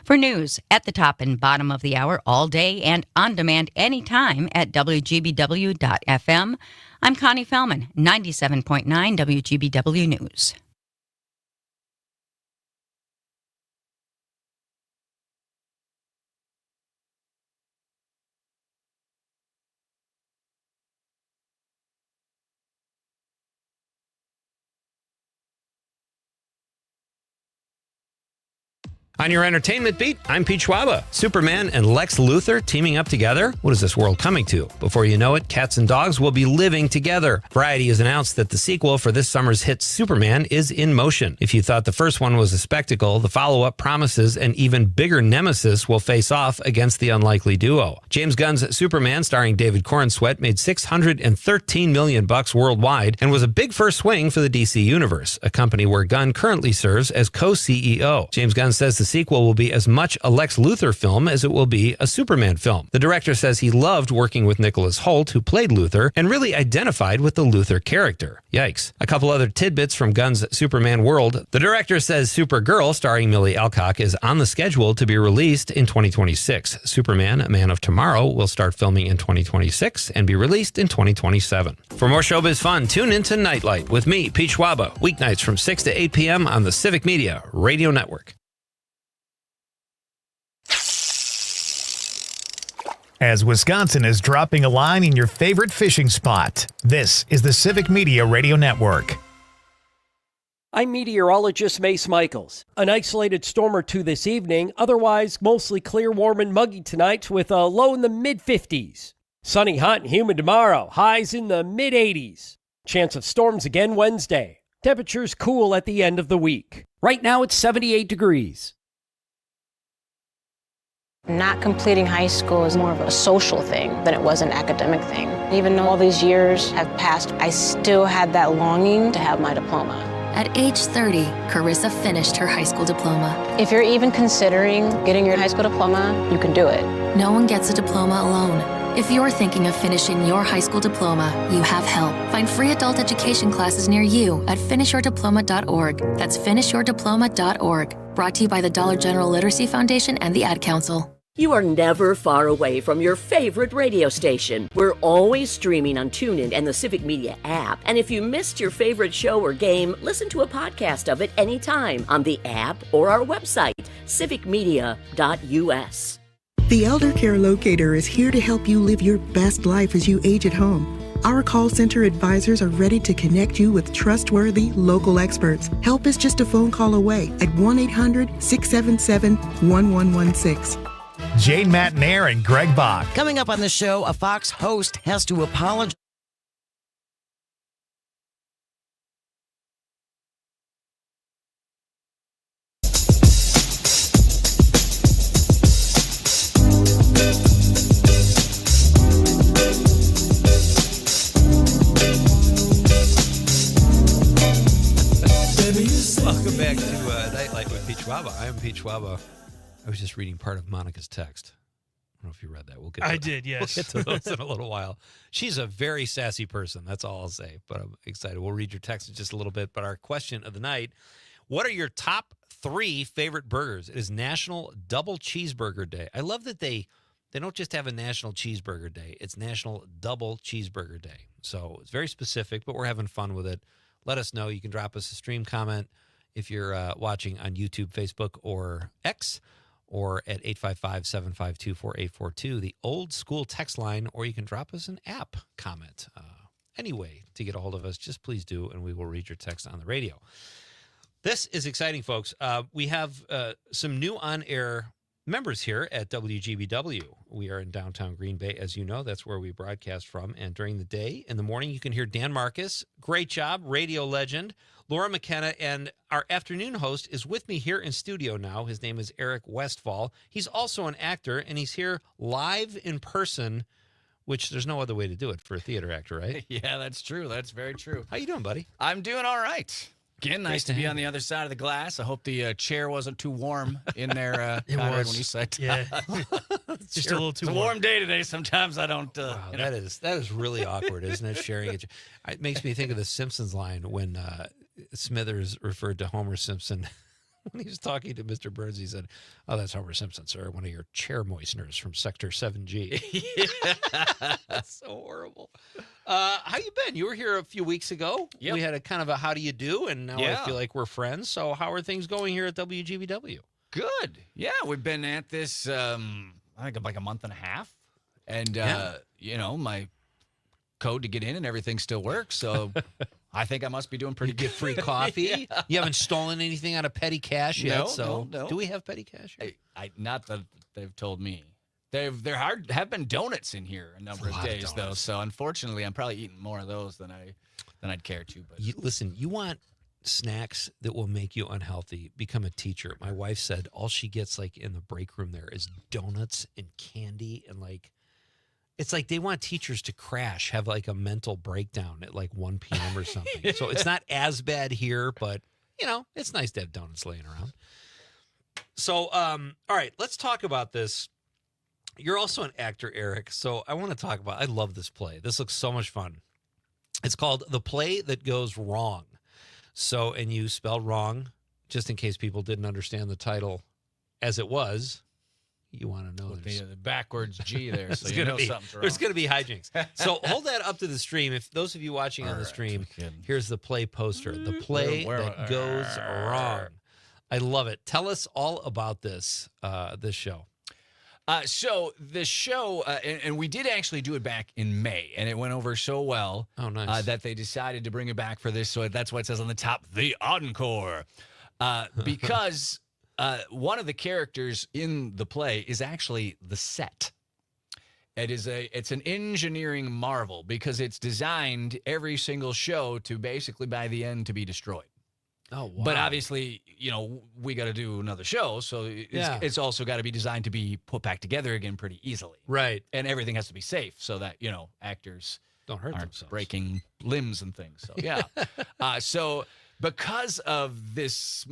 For news at the top and bottom of the hour all day and on demand anytime at WGBW.FM, I'm Connie Fellman, 97.9 WGBW News. On your entertainment beat, I'm Pete Schwaba. Superman and Lex Luthor teaming up together? What is this world coming to? Before you know it, cats and dogs will be living together. Variety has announced that the sequel for this summer's hit Superman is in motion. If you thought the first one was a spectacle, the follow-up promises an even bigger nemesis will face off against the unlikely duo. James Gunn's Superman, starring David Corenswet, made $613 million worldwide and was a big first swing for the DC Universe, a company where Gunn currently serves as co-CEO. James Gunn says the sequel will be as much a Lex Luthor film as it will be a Superman film. The director says he loved working with Nicholas Hoult, who played Luthor, and really identified with the Luthor character. Yikes. A couple other tidbits from Gunn's Superman world. The director says Supergirl, starring Millie Alcock, is on the schedule to be released in 2026. Superman, A Man of Tomorrow, will start filming in 2026 and be released in 2027. For more showbiz fun, tune into Nite Lite with me, Pete Schwaba, weeknights from 6 to 8 p.m. on the Civic Media Radio Network. As Wisconsin is dropping a line in your favorite fishing spot, this is the Civic Media Radio Network. I'm meteorologist Mace Michaels. An isolated storm or two this evening, otherwise mostly clear, warm, and muggy tonight with a low in the mid-50s. Sunny, hot, and humid tomorrow, highs in the mid-80s. Chance of storms again Wednesday. Temperatures cool at the end of the week. Right now it's 78 degrees. Not completing high school is more of a social thing than it was an academic thing. Even though all these years have passed, I still had that longing to have my diploma. At age 30, Carissa finished her high school diploma. If you're even considering getting your high school diploma, you can do it. No one gets a diploma alone. If you're thinking of finishing your high school diploma, you have help. Find free adult education classes near you at finishyourdiploma.org. That's finishyourdiploma.org. Brought to you by the Dollar General Literacy Foundation and the Ad Council. You are never far away from your favorite radio station. We're always streaming on TuneIn and the Civic Media app. And if you missed your favorite show or game, listen to a podcast of it anytime on the app or our website, civicmedia.us. The Elder Care Locator is here to help you live your best life as you age at home. Our call center advisors are ready to connect you with trustworthy local experts. Help is just a phone call away at 1-800-677-1116. Jane Matnair and Greg Bach. Coming up on the show, a Fox host has to apologize. Welcome back to Nite Lite with Pete Schwaba. I am Pete Schwaba. I was just reading part of Monica's text. I don't know if you read that. We'll get. I did, yes. We'll get to those in a little while. She's a very sassy person. That's all I'll say. But I'm excited. We'll read your text in just a little bit. But our question of the night: what are your top 3 favorite burgers? It is National Double Cheeseburger Day. I love that they don't just have a National Cheeseburger Day. It's National Double Cheeseburger Day. So it's very specific, but we're having fun with it. Let us know. You can drop us a stream comment if you're watching on YouTube, Facebook, or X, or at 855-752-4842, the old school text line, or you can drop us an app comment. Any way to get a hold of us, just please do, and we will read your text on the radio. This is exciting, folks. We have some new on-air members here at WGBW. We are in downtown Green Bay, as you know. That's where we broadcast from. And during the day, in the morning, you can hear Dan Marcus. Great job, radio legend. Laura McKenna, and our afternoon host is with me here in studio now. His name is Eric Westfall. He's also an actor, and he's here live in person, which there's no other way to do it for a theater actor, right? Yeah, that's true. That's very true. How you doing, buddy? I'm doing all right. Again, nice to be on the other side of the glass. I hope the chair wasn't too warm in there. It Conrad, was. when you said, Yeah. Just a little too It's a warm day today. Sometimes I don't. Wow, that is really awkward, isn't it? Sharing it. It makes me think of the Simpsons line when Smithers referred to Homer Simpson when he was talking to Mr. Burns. He said, "Oh, that's Homer Simpson, sir. One of your chair moisteners from Sector 7G." That's so horrible. How you been? You were here a few weeks ago. Yep. We had a kind of a how do you do, and now Yeah. I feel like we're friends. So how are things going here at WGBW? Good. Yeah, we've been at this, I think, like a month and a half. And, Yeah. my code to get in and everything still works. So I think I must be doing pretty You get good. free coffee. Yeah. You haven't stolen anything out of petty cash yet. No, So no. do we have petty cash? I not that they've told me. There have been donuts in here a number of days though. So unfortunately, I'm probably eating more of those than I'd care to. But Listen, you want snacks that will make you unhealthy, become a teacher. My wife said all she gets like in the break room there is donuts and candy, and like it's like they want teachers to crash, have like a mental breakdown at like 1 p.m. or something. So it's not as bad here, but you know, it's nice to have donuts laying around. So all right, let's talk about this. You're also an actor, Eric, so I want to talk about, I love this play. This looks so much fun. It's called The Play That Goes Wrong. So, and you spelled wrong, just in case people didn't understand the title as it was. You want to know the backwards G there, so you know something's wrong. There's going to be hijinks. So hold that up to the stream. If those of you watching on the stream, here's the play poster. The Play That Goes Wrong. I love it. Tell us all about this show. So the show, and we did actually do it back in May, and it went over so well that they decided to bring it back for this. So that's why it says on the top, the encore, because one of the characters in the play is actually the set. It's an engineering marvel because it's designed every single show to basically by the end to be destroyed. Oh, wow. But obviously, we got to do another show, so it's also got to be designed to be put back together again pretty easily. Right. And everything has to be safe so that, actors don't hurt aren't themselves. Breaking limbs and things. So, yeah. So because of this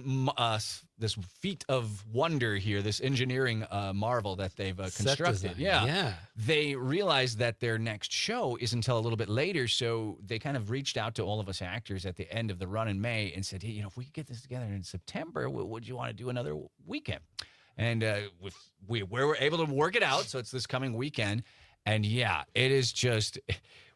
feat of wonder here, this engineering marvel that they've constructed, they realized that their next show is until a little bit later. So they kind of reached out to all of us actors at the end of the run in May and said, hey, if we could get this together in September, would you want to do another weekend? And we were able to work it out. So it's this coming weekend. And yeah, it is just...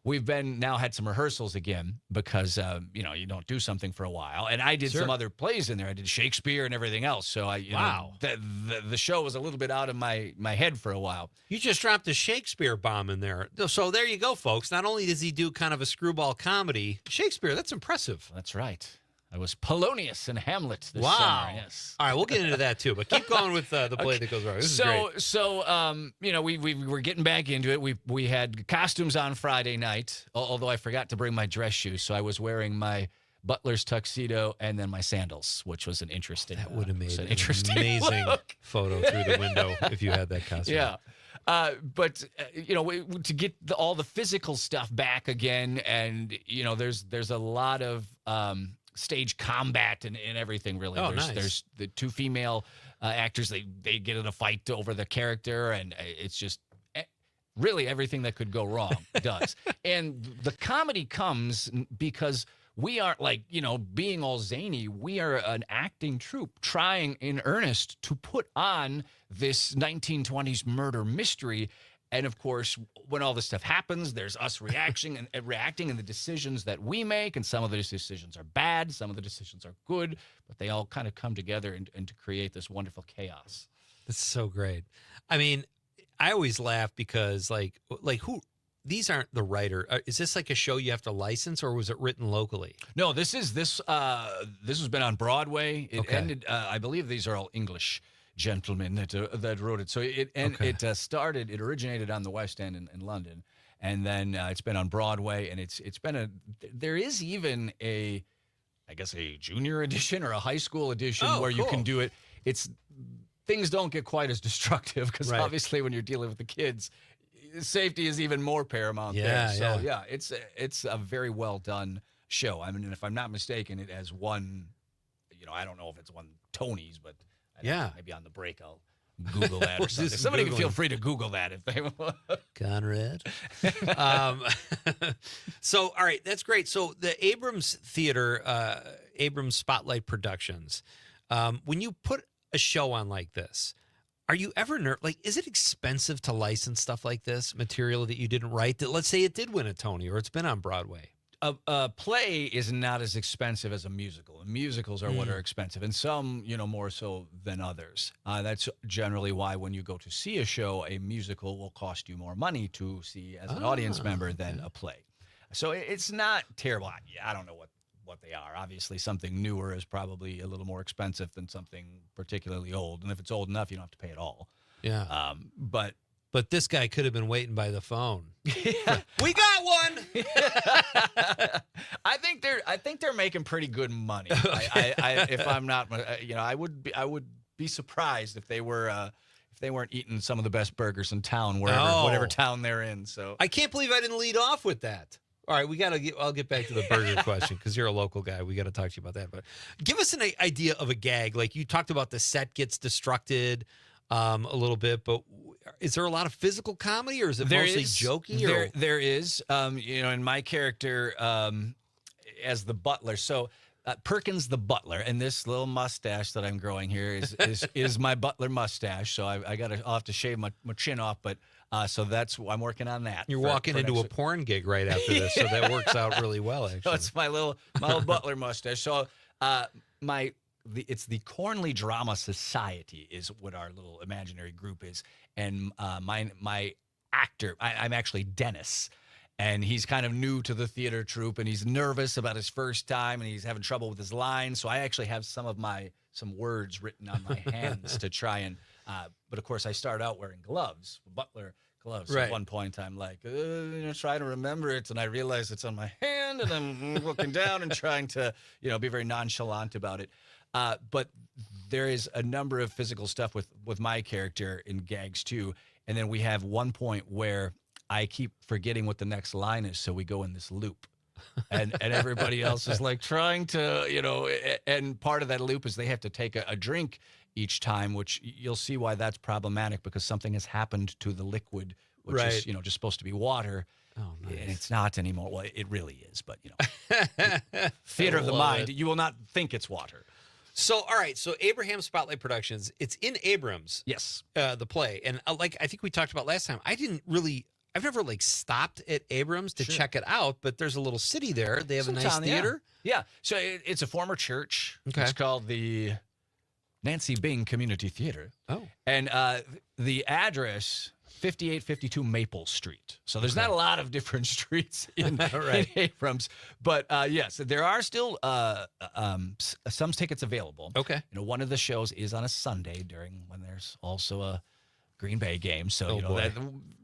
We've now had some rehearsals again because, you don't do something for a while. And I did some other plays in there. I did Shakespeare and everything else. So the show was a little bit out of my head for a while. You just dropped a Shakespeare bomb in there. So there you go, folks. Not only does he do kind of a screwball comedy, Shakespeare, that's impressive. That's right. I was Polonius in Hamlet this wow. summer. Yes. All right, we'll get into that too, but keep going with the play that goes wrong. This is great. So, we were getting back into it. We had costumes on Friday night, although I forgot to bring my dress shoes, so I was wearing my butler's tuxedo and then my sandals, which was an interesting. That would have made an amazing look. Photo through the window if you had that costume. Yeah. But to get all the physical stuff back again, and there's a lot of stage combat and everything really. There's the two female actors. They get in a fight over the character, and it's just really everything that could go wrong does. And the comedy comes because we aren't being all zany. We are an acting troupe trying in earnest to put on this 1920s murder mystery. And of course, when all this stuff happens, there's us reacting and the decisions that we make. And some of those decisions are bad, some of the decisions are good, but they all kind of come together and to create this wonderful chaos. That's so great. I mean, I always laugh because who? These aren't the writer. Is this like a show you have to license, or was it written locally? No, this has been on Broadway. It ended. I believe these are all English gentlemen that wrote it. So it originated on the West End in London, and then it's been on Broadway, and it's been there is even a junior edition or a high school edition where you can do it. Things don't get quite as destructive because obviously when you're dealing with the kids, safety is even more paramount there. So it's a very well done show. I mean, if I'm not mistaken, it has won, I don't know if it's won Tonys, but maybe on the break I'll Google that or something. Somebody can feel free to Google that if they want. Conrad. So, all right, that's great. So the Abrams Theater, Abrams Spotlight Productions, when you put a show on like this, are you ever is it expensive to license stuff like this, material that you didn't write, that let's say it did win a Tony or it's been on Broadway? A play is not as expensive as a musical. And musicals are what are expensive, and some, more so than others. That's generally why when you go to see a show, a musical will cost you more money to see as an audience member than a play. So it's not terrible. I don't know what what they are. Obviously, something newer is probably a little more expensive than something particularly old. And if it's old enough, you don't have to pay at all. Yeah. But this guy could have been waiting by the phone. Yeah. We got one. I think they're making pretty good money. If I'm not, I would be surprised if they weren't eating some of the best burgers in town, whatever town they're in. So I can't believe I didn't lead off with that. All right, I'll get back to the burger question because you're a local guy. We got to talk to you about that. But give us an idea of a gag. Like you talked about, the set gets destructed a little bit, but is there a lot of physical comedy, or is it mostly jokey? There is. And my character as the butler. So Perkins the butler, and this little mustache that I'm growing here is my butler mustache. So I'll have to shave my chin off, but. So I'm working on that. You're walking into a porn gig right after this, so that works out really well, actually. So it's my little butler mustache. So it's the Cornley Drama Society is what our little imaginary group is, and my actor, I'm actually Dennis, and he's kind of new to the theater troupe, and he's nervous about his first time, and he's having trouble with his lines. So I actually have some words written on my hands to try and. But of course, I start out wearing gloves, butler gloves. Right. At one point, I'm like, try to remember it, and I realize it's on my hand, and I'm looking down and trying to, be very nonchalant about it. But there is a number of physical stuff with my character in gags too, and then we have one point where I keep forgetting what the next line is, so we go in this loop. and everybody else is like trying to, and part of that loop is they have to take a drink each time, which you'll see why that's problematic, because something has happened to the liquid, which is, just supposed to be water. Oh, nice. And it's not anymore. Well, it really is, but, theater of the mind, you will not think it's water. So, all right. So Abraham Spotlight Productions, it's in Abrams. Yes. The play. And I think we talked about last time, I've never stopped at Abrams to check it out, but there's a little city there. They have a nice theater. Yeah. So it's a former church. Okay. It's called the Nancy Bing Community Theater. Oh. And the address, 5852 Maple Street. So there's not a lot of different streets in Abrams. But yes, there are still some tickets available. Okay. One of the shows is on a Sunday when there's also a Green Bay game. So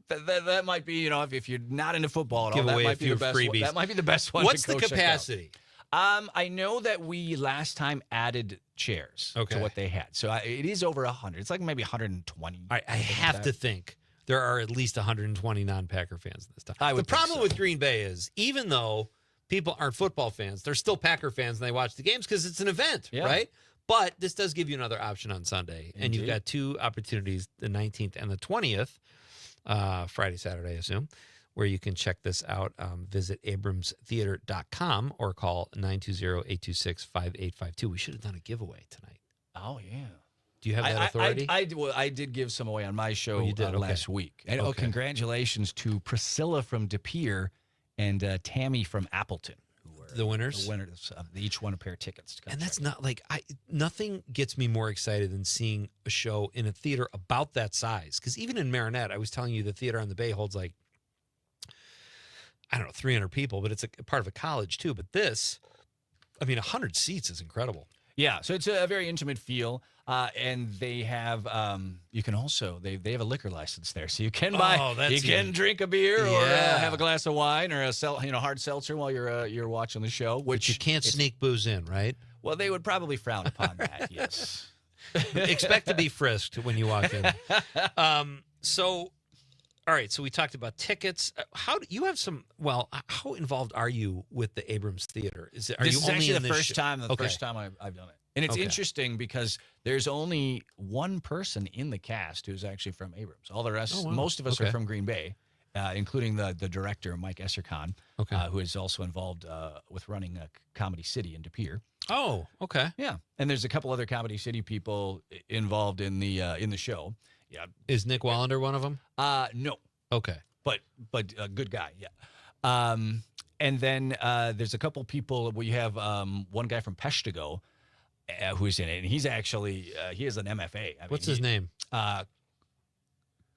that might be, if you're not into football at all, that might be the best one. That might be the best one. What's to go the capacity? I know that we last time added chairs to what they had. So it is over 100. It's like maybe 120. I have to think there are at least 120 non-Packer fans this time. The problem with Green Bay is, even though people aren't football fans, they're still Packer fans and they watch the games because it's an event, right? But this does give you another option on Sunday. Indeed. And you've got two opportunities, the 19th and the 20th, Friday, Saturday, I assume, where you can check this out. Visit abramstheater.com or call 920-826-5852. We should have done a giveaway tonight. Oh, yeah. Do you have that authority? I did give some away on my show last week. And congratulations to Priscilla from De Pere and Tammy from Appleton. The winners? The winners. They each won a pair of tickets. And that's not nothing gets me more excited than seeing a show in a theater about that size. Because even in Marinette, I was telling you the theater on the Bay holds 300 people, but it's a part of a college too. But this, 100 seats is incredible. Yeah, so it's a very intimate feel, and they have you can also they have a liquor license there, so you can drink a beer or have a glass of wine or a hard seltzer while you're watching the show. Which you can't sneak booze in, right? Well, they would probably frown upon that. Yes, expect to be frisked when you walk in. All right, so we talked about tickets. How involved are you with the Abrams Theater? This is actually the first time I've done it. And it's interesting because there's only one person in the cast who's actually from Abrams. All the rest, most of us are from Green Bay, including the director, Mike Essercon, who is also involved with running Comedy City in De Pere. Oh, okay. Yeah, and there's a couple other Comedy City people involved in the show. Yeah, is Nick Wallander one of them? No. Okay, but a good guy. Yeah. And then there's a couple people. We have one guy from Peshtigo who's in it, and he's actually he is an MFA. What's his name?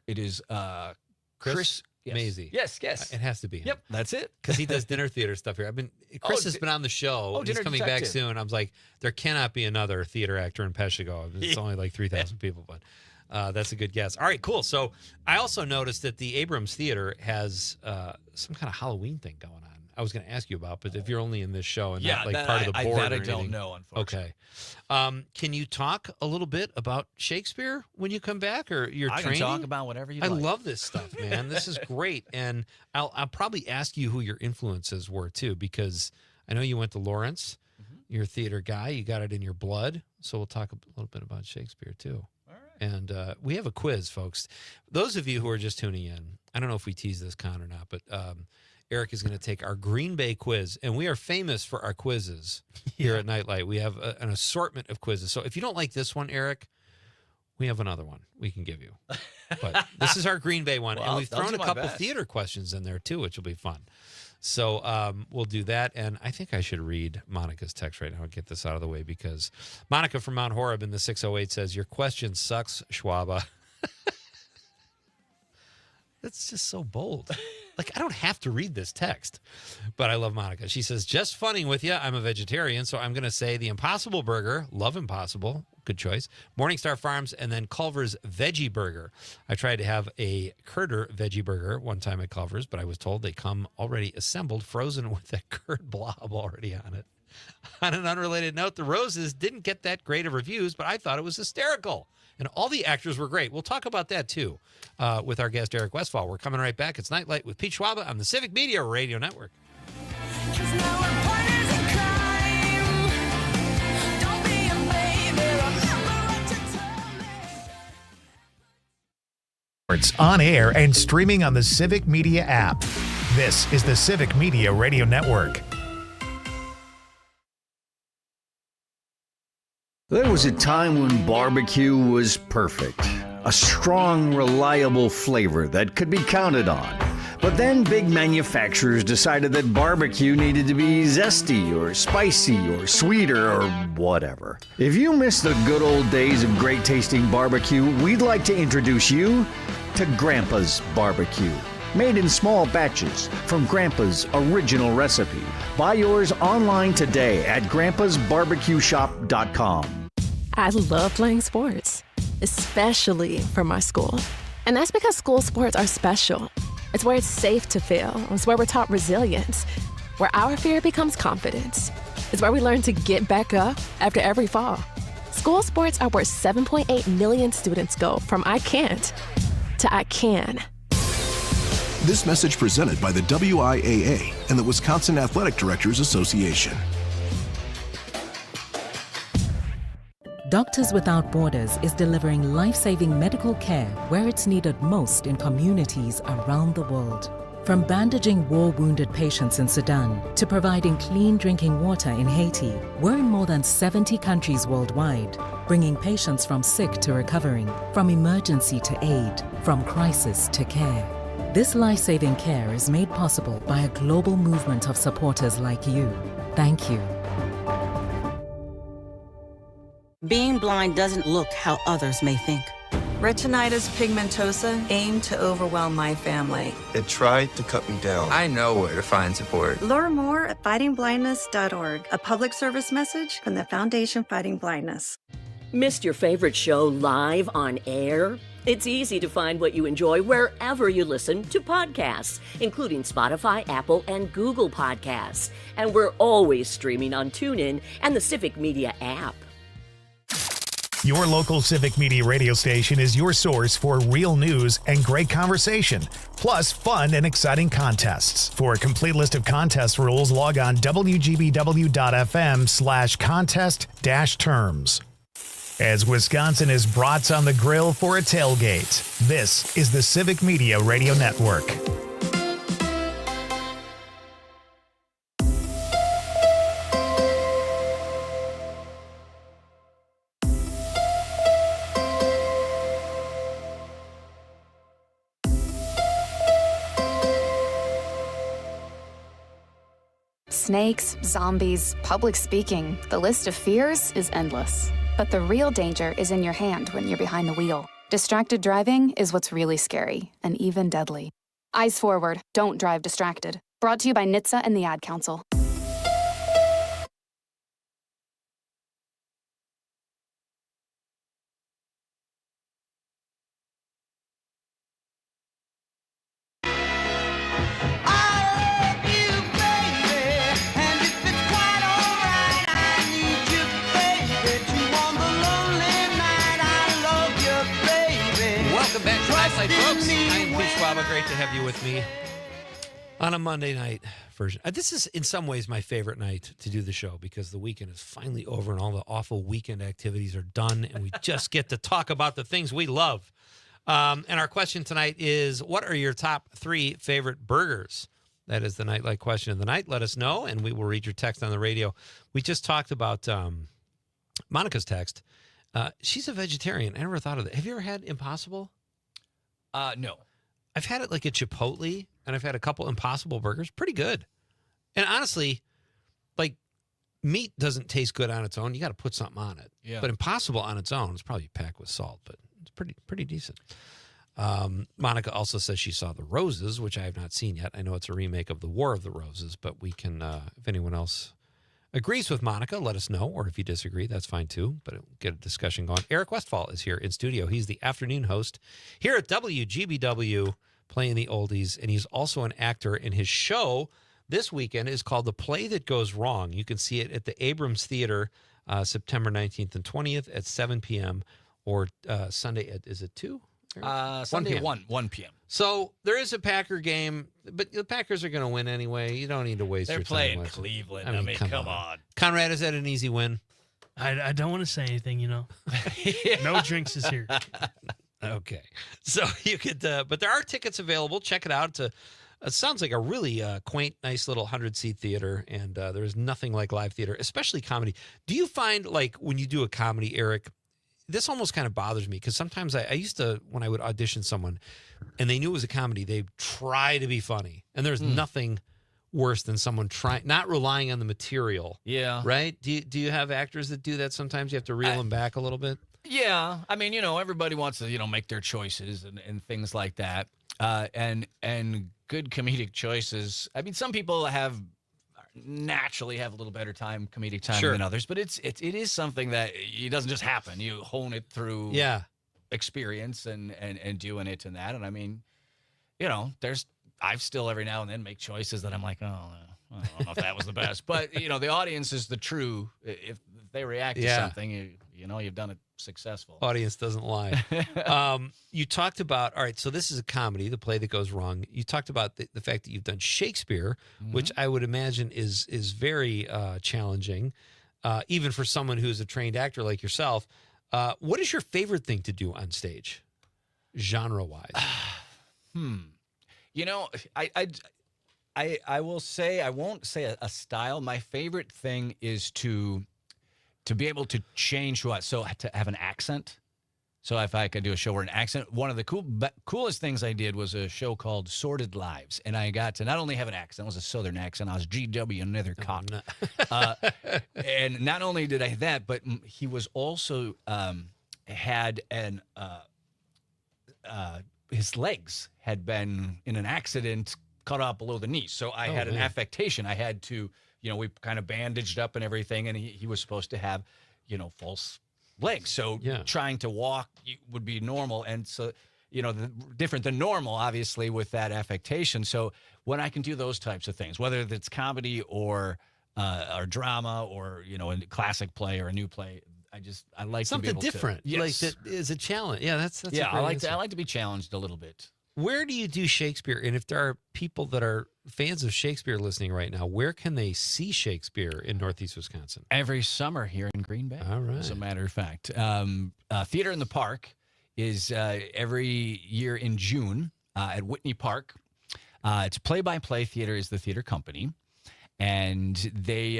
It is Chris. Maisie. Yes. It has to be him. Yep, that's it. Because he does dinner theater stuff here. Chris has been on the show. He's Dinner coming back Detective. soon. I was like, there cannot be another theater actor in Peshtigo. It's only like 3,000 people, but that's a good guess. All right, cool. So I also noticed that the Abrams Theater has some kind of Halloween thing going on. I was going to ask you about, but if you're only in this show and not like part of the board, I don't know. Unfortunately, okay. Can you talk a little bit about Shakespeare when you come back, or your training? I can talk about whatever you I like. love this stuff, man. This is great, and I'll probably ask you who your influences were too, because I know you went to Lawrence. You're a theater guy. You got it in your blood. So we'll talk a little bit about Shakespeare too. All right. And we have a quiz, folks. Those of you who are just tuning in, I don't know if we tease this, Con, or not, but Eric is going to take our Green Bay quiz, and we are famous for our quizzes here at Nite Lite. We have an assortment of quizzes. So if you don't like this one, Eric, we have another one we can give you. But this is our Green Bay one, and we've thrown a couple theater questions in there too, which will be fun. So we'll do that, and I think I should read Monica's text right now and get this out of the way, because Monica from Mount Horeb in the 608 says, your question sucks, Schwaba. That's just so bold. Like, I don't have to read this text, but I love Monica. She says, just funning with you. I'm a vegetarian, so I'm going to say the Impossible Burger. Love Impossible. Good choice. Morningstar Farms, and then Culver's Veggie Burger. I tried to have a Curder Veggie Burger one time at Culver's, but I was told they come already assembled, frozen with a curd blob already on it. On an unrelated note, the Roses didn't get that great of reviews, but I thought it was hysterical. And all the actors were great. We'll talk about that, too, with our guest, Eric Westphal. We're coming right back. It's Nite Lite with Pete Schwaba on the Civic Media Radio Network. It's on air and streaming on the Civic Media app. This is the Civic Media Radio Network. There was a time when barbecue was perfect. A strong, reliable flavor that could be counted on. But then big manufacturers decided that barbecue needed to be zesty or spicy or sweeter or whatever. If you miss the good old days of great tasting barbecue, we'd like to introduce you to Grandpa's Barbecue. Made in small batches from Grandpa's original recipe. Buy yours online today at grandpasbarbecueshop.com. I love playing sports, especially for my school. And that's because school sports are special. It's where it's safe to fail. It's where we're taught resilience, where our fear becomes confidence. It's where we learn to get back up after every fall. School sports are where 7.8 million students go from I can't to I can. This message presented by the WIAA and the Wisconsin Athletic Directors Association. Doctors Without Borders is delivering life-saving medical care where it's needed most in communities around the world. From bandaging war-wounded patients in Sudan to providing clean drinking water in Haiti, we're in more than 70 countries worldwide, bringing patients from sick to recovering, from emergency to aid, from crisis to care. This life-saving care is made possible by a global movement of supporters like you. Thank you. Being blind doesn't look how others may think. Retinitis pigmentosa aimed to overwhelm my family. It tried to cut me down. I know where to find support. Learn more at fightingblindness.org, a public service message from the Foundation Fighting Blindness. Missed your favorite show live on air? It's easy to find what you enjoy wherever you listen to podcasts, including Spotify, Apple, and Google Podcasts. And we're always streaming on TuneIn and the Civic Media app. Your local Civic Media radio station is your source for real news and great conversation, plus fun and exciting contests. For a complete list of contest rules, log on wgbw.fm/contest-terms. As Wisconsin is brats on the grill for a tailgate, this is the Civic Media Radio Network. Snakes, zombies, public speaking, the list of fears is endless. But the real danger is in your hand when you're behind the wheel. Distracted driving is what's really scary and even deadly. Eyes forward. Don't drive distracted. Brought to you by NHTSA and the Ad Council. Welcome back to Nite Lite, folks. I'm Pete Schwaba. Great to have you with me on a Monday night version. This is, in some ways, my favorite night to do the show because the weekend is finally over and all the awful weekend activities are done, and we just get to talk about the things we love. And our question tonight is, what are your top 3 favorite burgers? That is the Nite Lite question of the night. Let us know, and we will read your text on the radio. We just talked about Monica's text. She's a vegetarian. I never thought of that. Have you ever had Impossible? No. I've had it like at Chipotle, and I've had a couple Impossible burgers. Pretty good. And honestly, like, meat doesn't taste good on its own. You got to put something on it. Yeah. But Impossible on its own is probably packed with salt, but it's pretty decent. Monica also says she saw The Roses, which I have not seen yet. I know it's a remake of The War of the Roses, but we can, if anyone else agrees with Monica, let us know. Or if you disagree, that's fine too. But it'll get a discussion going. Eric Westphal is here in studio. He's the afternoon host here at WGBW, playing the oldies. And he's also an actor. And his show this weekend is called The Play That Goes Wrong. You can see it at the Abrams Theater September 19th and 20th at 7 p.m. or Sunday at, is it 2? Sunday at 1 p.m. So there is a Packer game, but the Packers are going to win anyway. You don't need to waste They're your time. playing with it. Cleveland. I mean, come on. Conrad, is that an easy win? I don't want to say anything, you know. No drinks is here. Okay. So you could, but there are tickets available. Check it out. It sounds like a really quaint, nice little 100-seat theater, and there's nothing like live theater, especially comedy. Do you find, like, when you do a comedy, Eric, this almost kind of bothers me because sometimes I used to, when I would audition someone and they knew it was a comedy, they try to be funny. And there's nothing worse than someone not relying on the material. Yeah. Right? Do you have actors that do that sometimes? You have to reel them back a little bit? Yeah. I mean, everybody wants to, make their choices and things like that. And good comedic choices. I mean, some people naturally have a little better comedic timing than others, but it is something that it doesn't just happen. You hone it through experience and doing it and that. And I mean, I've still every now and then make choices that I'm like, oh, I don't know if that was the best, but the audience is the true. If they react to something, you've done it successful. Audience doesn't lie. You talked about, all right, so this is a comedy, The Play That Goes Wrong. You talked about the fact that you've done Shakespeare, which I would imagine is very challenging, even for someone who's a trained actor like yourself. What is your favorite thing to do on stage, genre-wise? I will say, I won't say a style. My favorite thing is to be able to change so to have an accent. So if I could do a show where an accent, one of the coolest things I did was a show called Sordid Lives. And I got to not only have an accent, it was a Southern accent. I was GW Nethercott. And not only did I have that, but he was also had his legs had been in an accident cut off below the knee. So I had an affectation. I had to, we kind of bandaged up and everything, and he was supposed to have, false legs. So trying to walk would be normal. And so, different than normal, obviously, with that affectation. So when I can do those types of things, whether it's comedy or drama or, a classic play or a new play, I like something to be able different. To, like that is a challenge. Yeah, that's I like to be challenged a little bit. Where do you do Shakespeare? And if there are people that are fans of Shakespeare listening right now, where can they see Shakespeare in Northeast Wisconsin? Every summer here in Green Bay. All right. As a matter of fact. Theater in the Park is every year in June at Whitney Park. It's Play-by-Play Theater is the theater company. And they,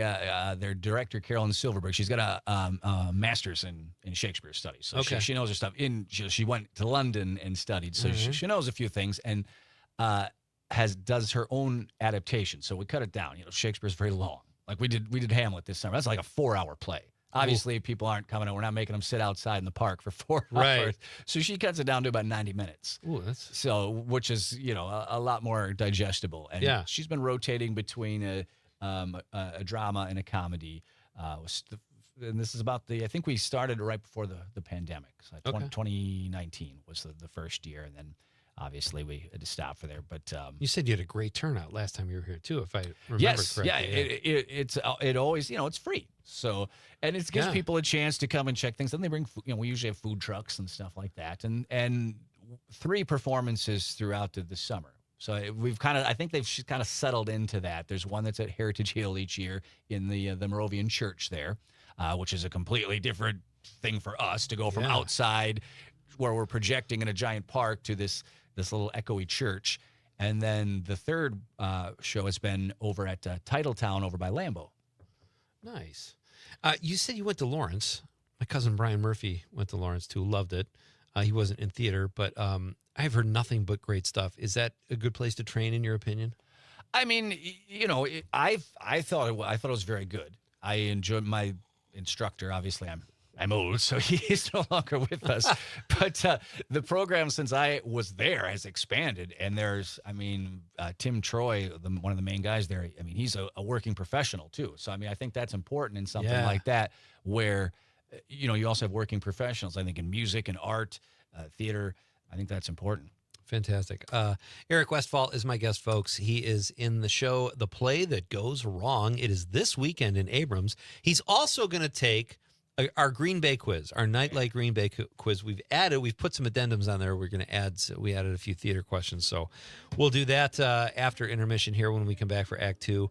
their director, Carolyn Silverberg, she's got a master's in Shakespeare studies. So she knows her stuff. She went to London and studied, so she knows a few things and does her own adaptation. So we cut it down. Shakespeare's very long. Like we did Hamlet this summer. That's like a 4-hour play. Obviously, people aren't coming out. We're not making them sit outside in the park for 4 Right. hours. So she cuts it down to about 90 minutes. Ooh, that's which is, a lot more digestible. And Yeah. she's been rotating between a drama and a comedy. And this is about I think we started right before the pandemic. So 2019 was the first year. And then obviously we had to stop for there. But you said you had a great turnout last time you were here too, if I remember correctly. Yeah, it always, it's free. So, and it gives people a chance to come and check things. Then they bring, we usually have food trucks and stuff like that. And 3 performances throughout the summer. So we've I think she's kind of settled into that. There's one that's at Heritage Hill each year in the Moravian Church there, which is a completely different thing for us to go from outside where we're projecting in a giant park to this little echoey church. And then the third show has been over at Titletown over by Lambeau. Nice. You said you went to Lawrence. My cousin Brian Murphy went to Lawrence too, loved it. He wasn't in theater, but I've heard nothing but great stuff. Is that a good place to train, in your opinion? I mean, I thought it was very good. I enjoyed my instructor. Obviously, I'm old, so he's no longer with us. But the program, since I was there, has expanded. And there's, Tim Troy, one of the main guys there, he's a working professional, too. So, I think that's important in something like that, where, you also have working professionals, I think, in music and art, theater. I think that's important. Fantastic. Eric Westfall is my guest, folks. He is in the show, The Play That Goes Wrong. It is this weekend in Abrams. He's also going to take our Green Bay quiz, our Nite Lite Green Bay quiz. We've put some addendums on there. We added a few theater questions. So we'll do that after intermission here when we come back for Act 2.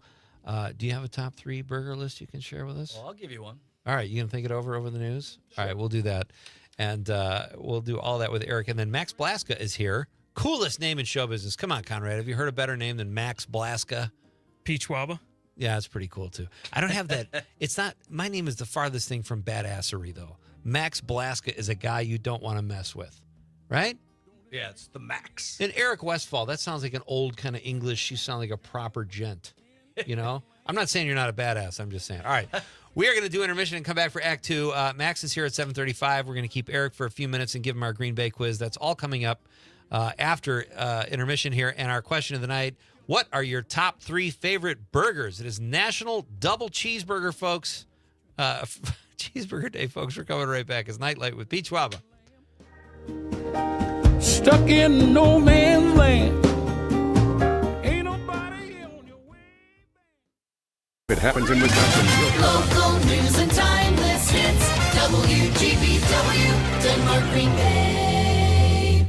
Do you have a top 3 burger list you can share with us? Well, I'll give you one. All right. You going to think it over the news? Sure. All right. We'll do that. And we'll do all that with Eric. And then Max Blaska is here. Coolest name in show business. Come on, Conrad. Have you heard a better name than Max Blaska? Pete Schwaba. Yeah, it's pretty cool, too. I don't have that. It's not, my name is the farthest thing from badassery, though. Max Blaska is a guy you don't want to mess with, right? Yeah, it's the Max. And Eric Westfall, that sounds like an old kind of English. You sound like a proper gent, I'm not saying you're not a badass. I'm just saying. All right. We are going to do intermission and come back for Act 2. Max is here at 7:35. We're going to keep Eric for a few minutes and give him our Green Bay quiz. That's all coming up after intermission here. And our question of the night, what are your top 3 favorite burgers? It is National Double Cheeseburger, folks. Cheeseburger Day, folks. We're coming right back. It's Nite Lite with Pete Schwaba. Stuck in no man's land. It happens in Wisconsin. Local news and timeless hits. WGBW, Denmark, Green Bay.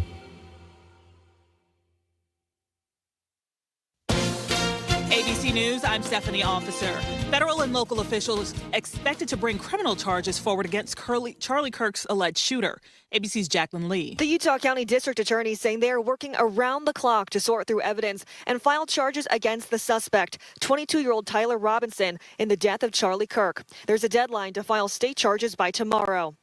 ABC News, I'm Stephanie Officer. Federal and local officials expected to bring criminal charges forward against Charlie Kirk's alleged shooter. ABC's Jacqueline Lee. The Utah County District Attorney saying they are working around the clock to sort through evidence and file charges against the suspect, 22-year-old Tyler Robinson, in the death of Charlie Kirk. There's a deadline to file state charges by tomorrow.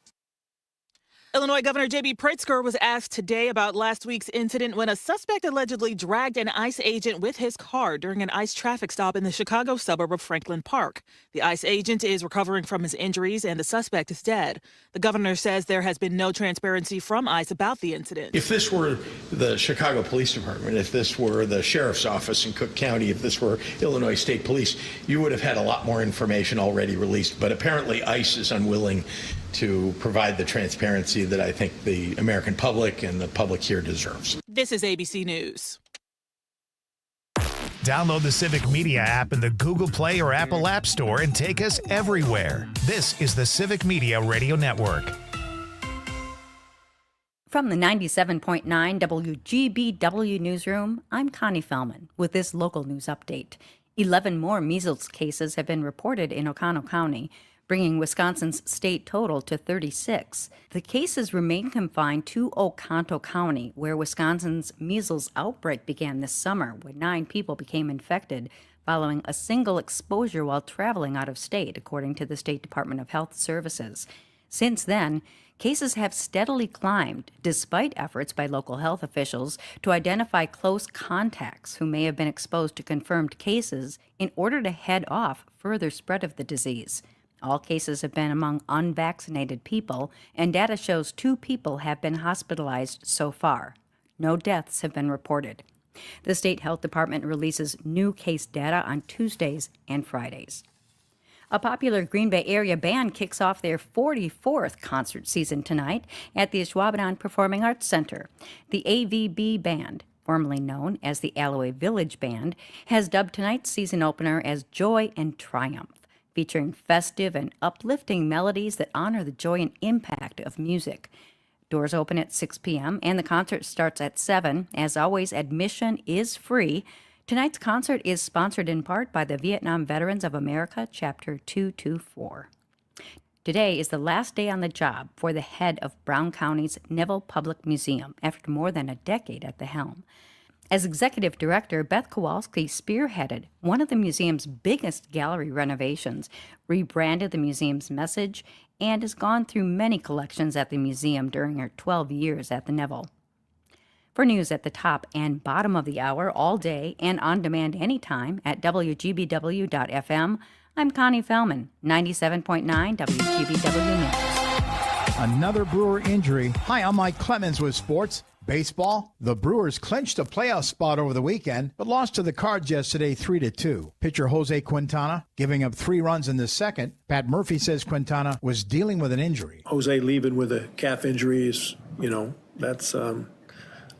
Illinois Governor J.B. Pritzker was asked today about last week's incident when a suspect allegedly dragged an ICE agent with his car during an ICE traffic stop in the Chicago suburb of Franklin Park. The ICE agent is recovering from his injuries and the suspect is dead. The governor says there has been no transparency from ICE about the incident. If this were the Chicago Police Department, if this were the Sheriff's Office in Cook County, if this were Illinois State Police, you would have had a lot more information already released. But apparently ICE is unwilling to provide the transparency that I think the American public and the public here deserves. This is ABC News. Download the Civic Media app in the Google Play or Apple App Store and take us everywhere. This is the Civic Media Radio Network. From the 97.9 WGBW newsroom, I'm Connie Fellman with this local news update. 11 more measles cases have been reported in Oconto County, bringing Wisconsin's state total to 36. The cases remain confined to Oconto County, where Wisconsin's measles outbreak began this summer when 9 people became infected following a single exposure while traveling out of state, according to the State Department of Health Services. Since then, cases have steadily climbed, despite efforts by local health officials to identify close contacts who may have been exposed to confirmed cases in order to head off further spread of the disease. All cases have been among unvaccinated people, and data shows 2 people have been hospitalized so far. No deaths have been reported. The state health department releases new case data on Tuesdays and Fridays. A popular Green Bay area band kicks off their 44th concert season tonight at the Schwaba Performing Arts Center. The AVB Band, formerly known as the Alloway Village Band, has dubbed tonight's season opener as Joy and Triumph, featuring festive and uplifting melodies that honor the joy and impact of music. Doors open at 6 p.m. and the concert starts at 7. As always, admission is free. Tonight's concert is sponsored in part by the Vietnam Veterans of America, Chapter 224. Today is the last day on the job for the head of Brown County's Neville Public Museum after more than a decade at the helm. As executive director, Beth Kowalski spearheaded one of the museum's biggest gallery renovations, rebranded the museum's message, and has gone through many collections at the museum during her 12 years at the Neville. For news at the top and bottom of the hour all day and on demand anytime at WGBW.FM, I'm Connie Fellman, 97.9 WGBW News. Another Brewer injury. Hi, I'm Mike Clemens with sports. Baseball, the Brewers clinched a playoff spot over the weekend, but lost to the Cards yesterday 3-2. Pitcher Jose Quintana giving up 3 runs in the second. Pat Murphy says Quintana was dealing with an injury. Jose leaving with a calf injury is, that's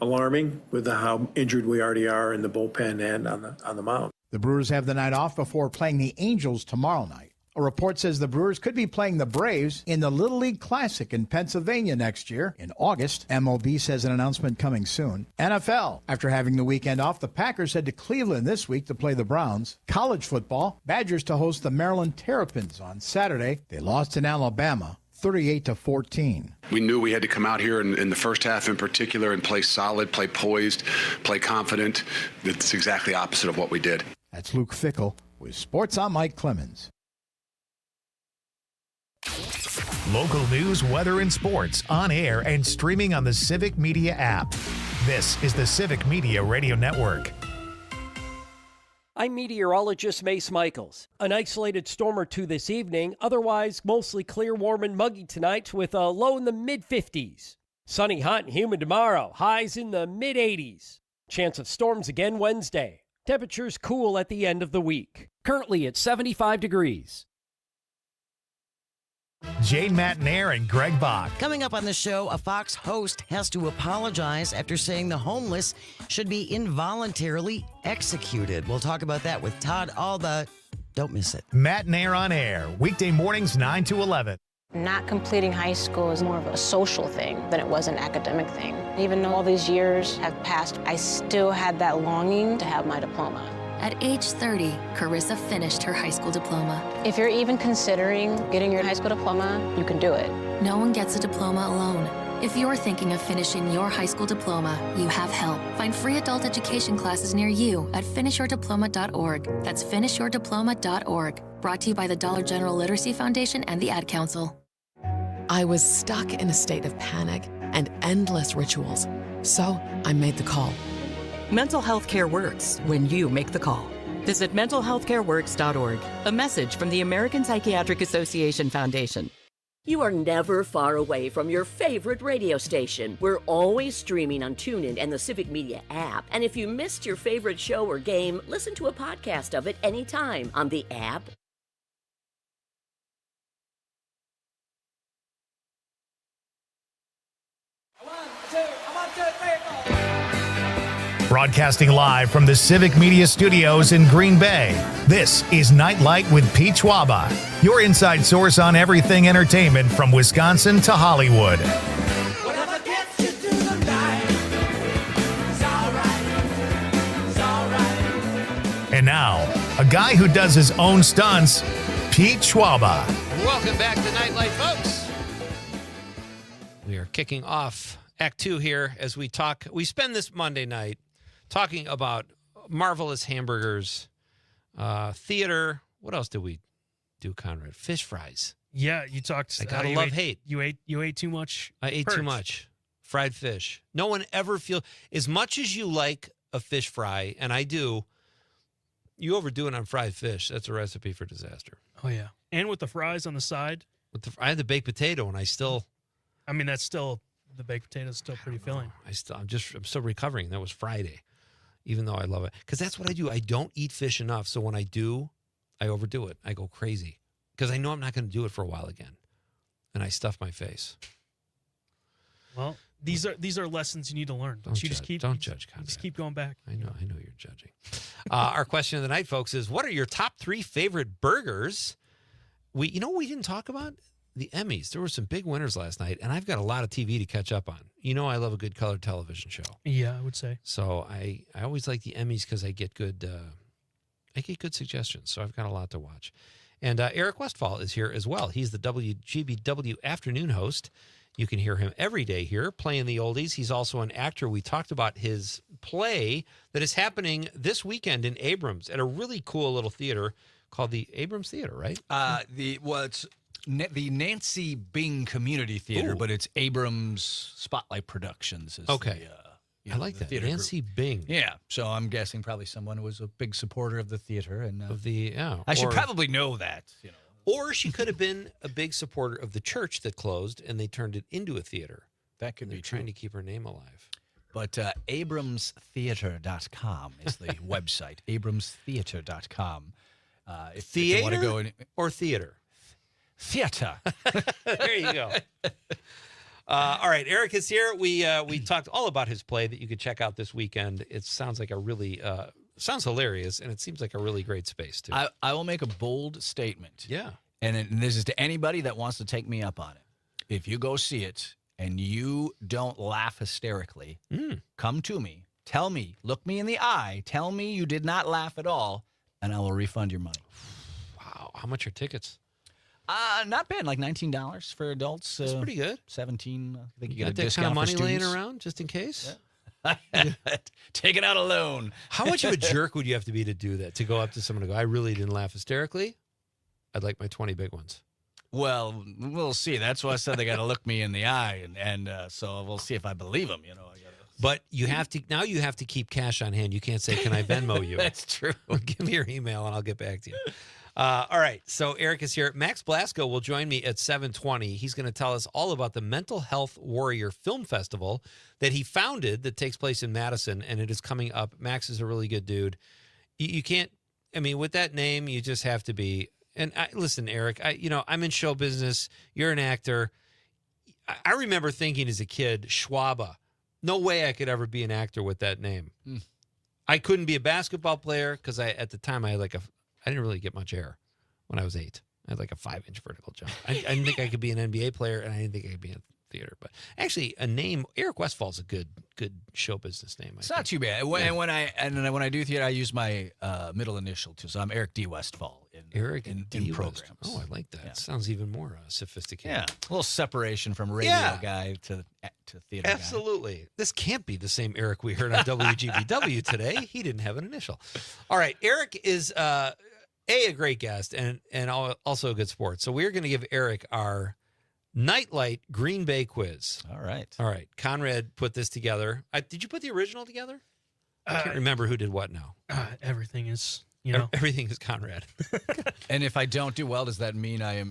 alarming with how injured we already are in the bullpen and on the mound. The Brewers have the night off before playing the Angels tomorrow night. A report says the Brewers could be playing the Braves in the Little League Classic in Pennsylvania next year in August. MLB says an announcement coming soon. NFL. After having the weekend off, the Packers head to Cleveland this week to play the Browns. College football. Badgers to host the Maryland Terrapins on Saturday. They lost in Alabama 38-14. We knew we had to come out here in the first half in particular and play solid, play poised, play confident. It's exactly opposite of what we did. That's Luke Fickle with Sports. I'm Mike Clemens. Local news, weather, and sports on air and streaming on the Civic Media app. This is the Civic Media Radio Network. I'm meteorologist Mace Michaels. An isolated storm or two this evening, otherwise mostly clear, warm, and muggy tonight with a low in the mid-50s. Sunny, hot, and humid tomorrow, highs in the mid-80s. Chance of storms again Wednesday. Temperatures cool at the end of the week. Currently at 75 degrees. Jane Matnair and Greg Bach. Coming up on the show, a Fox host has to apologize after saying the homeless should be involuntarily executed. We'll talk about that with Todd Alba. Don't miss it. Matnair on air, weekday mornings 9 to 11. Not completing high school is more of a social thing than it was an academic thing. Even though all these years have passed, I still had that longing to have my diploma. At age 30, Carissa finished her high school diploma. If you're even considering getting your high school diploma, you can do it. No one gets a diploma alone. If you're thinking of finishing your high school diploma, you have help. Find free adult education classes near you at finishyourdiploma.org. That's finishyourdiploma.org. Brought to you by the Dollar General Literacy Foundation and the Ad Council. I was stuck in a state of panic and endless rituals, so I made the call. Mental health care works when you make the call. Visit mentalhealthcareworks.org. A message from the American Psychiatric Association Foundation. You are never far away from your favorite radio station. We're always streaming on TuneIn and the Civic Media app. And if you missed your favorite show or game, listen to a podcast of it anytime on the app. Broadcasting live from the Civic Media Studios in Green Bay, this is Nite Lite with Pete Schwaba, your inside source on everything entertainment from Wisconsin to Hollywood. Whatever gets you through the night, it's all right. And now, a guy who does his own stunts, Pete Schwaba. Welcome back to Nite Lite, folks. We are kicking off Act 2 here as we talk. We spend this Monday night talking about marvelous hamburgers, theater. What else did we do, Conrad? Fish fries. Yeah, you talked. I gotta love hate. You ate too much. I ate too much fried fish. No one ever feels as much as you like a fish fry, and I do. You overdo it on fried fish. That's a recipe for disaster. Oh yeah, and with the fries on the side. I had the baked potato, and I still. I mean, that's still the baked potato is still pretty filling. I'm still recovering. That was Friday, even though I love it, because that's what I do. I don't eat fish enough, so when I do, I overdo it. I go crazy because I know I'm not going to do it for a while again, and I stuff my face. Well, these are lessons you need to learn. Don't Just keep judge, Conrad. Just keep going back. I know you're judging. Our question of the night, folks, is what are your top 3 favorite burgers? We didn't talk about the Emmys. There were some big winners last night, and I've got a lot of TV to catch up on. I love a good colored television show. Yeah, I would say. So I always like the Emmys because I get good suggestions. So I've got a lot to watch. And Eric Westfall is here as well. He's the WGBW afternoon host. You can hear him every day here playing the oldies. He's also an actor. We talked about his play that is happening this weekend in Abrams at a really cool little theater called the Abrams Theater, right? It's the Nancy Bing Community Theater, but it's Abrams Spotlight Productions. Okay. I like that. Nancy Bing. Yeah. So I'm guessing probably someone who was a big supporter of the theater. And I should or- probably know that. Or she could have been a big supporter of the church that closed and they turned it into a theater. That could be true. Trying to keep her name alive. But abramstheater.com is the website. abramstheater.com. If you want to go or theater? Theater. There you go. All right, Eric is here. We talked all about his play that you could check out this weekend. It sounds like a really sounds hilarious, and it seems like a really great space too. I will make a bold statement. Yeah. And this is to anybody that wants to take me up on it. If you go see it and you don't laugh hysterically, come to me. Tell me, look me in the eye. Tell me you did not laugh at all, and I will refund your money. Wow. How much are tickets? Not bad. Like $19 for adults. That's pretty good. 17. I think you got get a that discount kind of money for students. laying around just in case? Yeah. Take it out a loan. How much of a jerk would you have to be to do that? To go up to someone and go, I really didn't laugh hysterically. I'd like my 20 big ones. Well, we'll see. That's why I said they got to look me in the eye, and so we'll see if I believe them. But you have to keep cash on hand. You can't say, "Can I Venmo you?" That's true. Give me your email and I'll get back to you. All right. So Eric is here. Max Blasco will join me at 7:20. He's going to tell us all about the Mental Health Warrior Film Festival that he founded that takes place in Madison, and it is coming up. Max is a really good dude. You can't. I mean, with that name, you just have to be. And listen, Eric. I'm in show business. You're an actor. I remember thinking as a kid, Schwaba. No way I could ever be an actor with that name. I couldn't be a basketball player because at the time I didn't really get much hair when I was 8. I had like a 5-inch vertical jump. I didn't think I could be an NBA player, and I didn't think I could be in theater. But actually, a name Eric Westfall's a good show business name. It's not too bad. When I do theater, I use my middle initial too. So I'm Eric D. Westfall in programs. Oh, I like that. Yeah. Sounds even more sophisticated. Yeah, a little separation from radio guy to theater guy. Absolutely. This can't be the same Eric we heard on WGBW today. He didn't have an initial. All right, Eric is a great guest and also a good sport. So we're going to give Eric our Nite Lite Green Bay quiz. All right. Conrad put this together. Did you put the original together? I can't remember who did what now. Everything is, everything is Conrad. And if I don't do well, does that mean I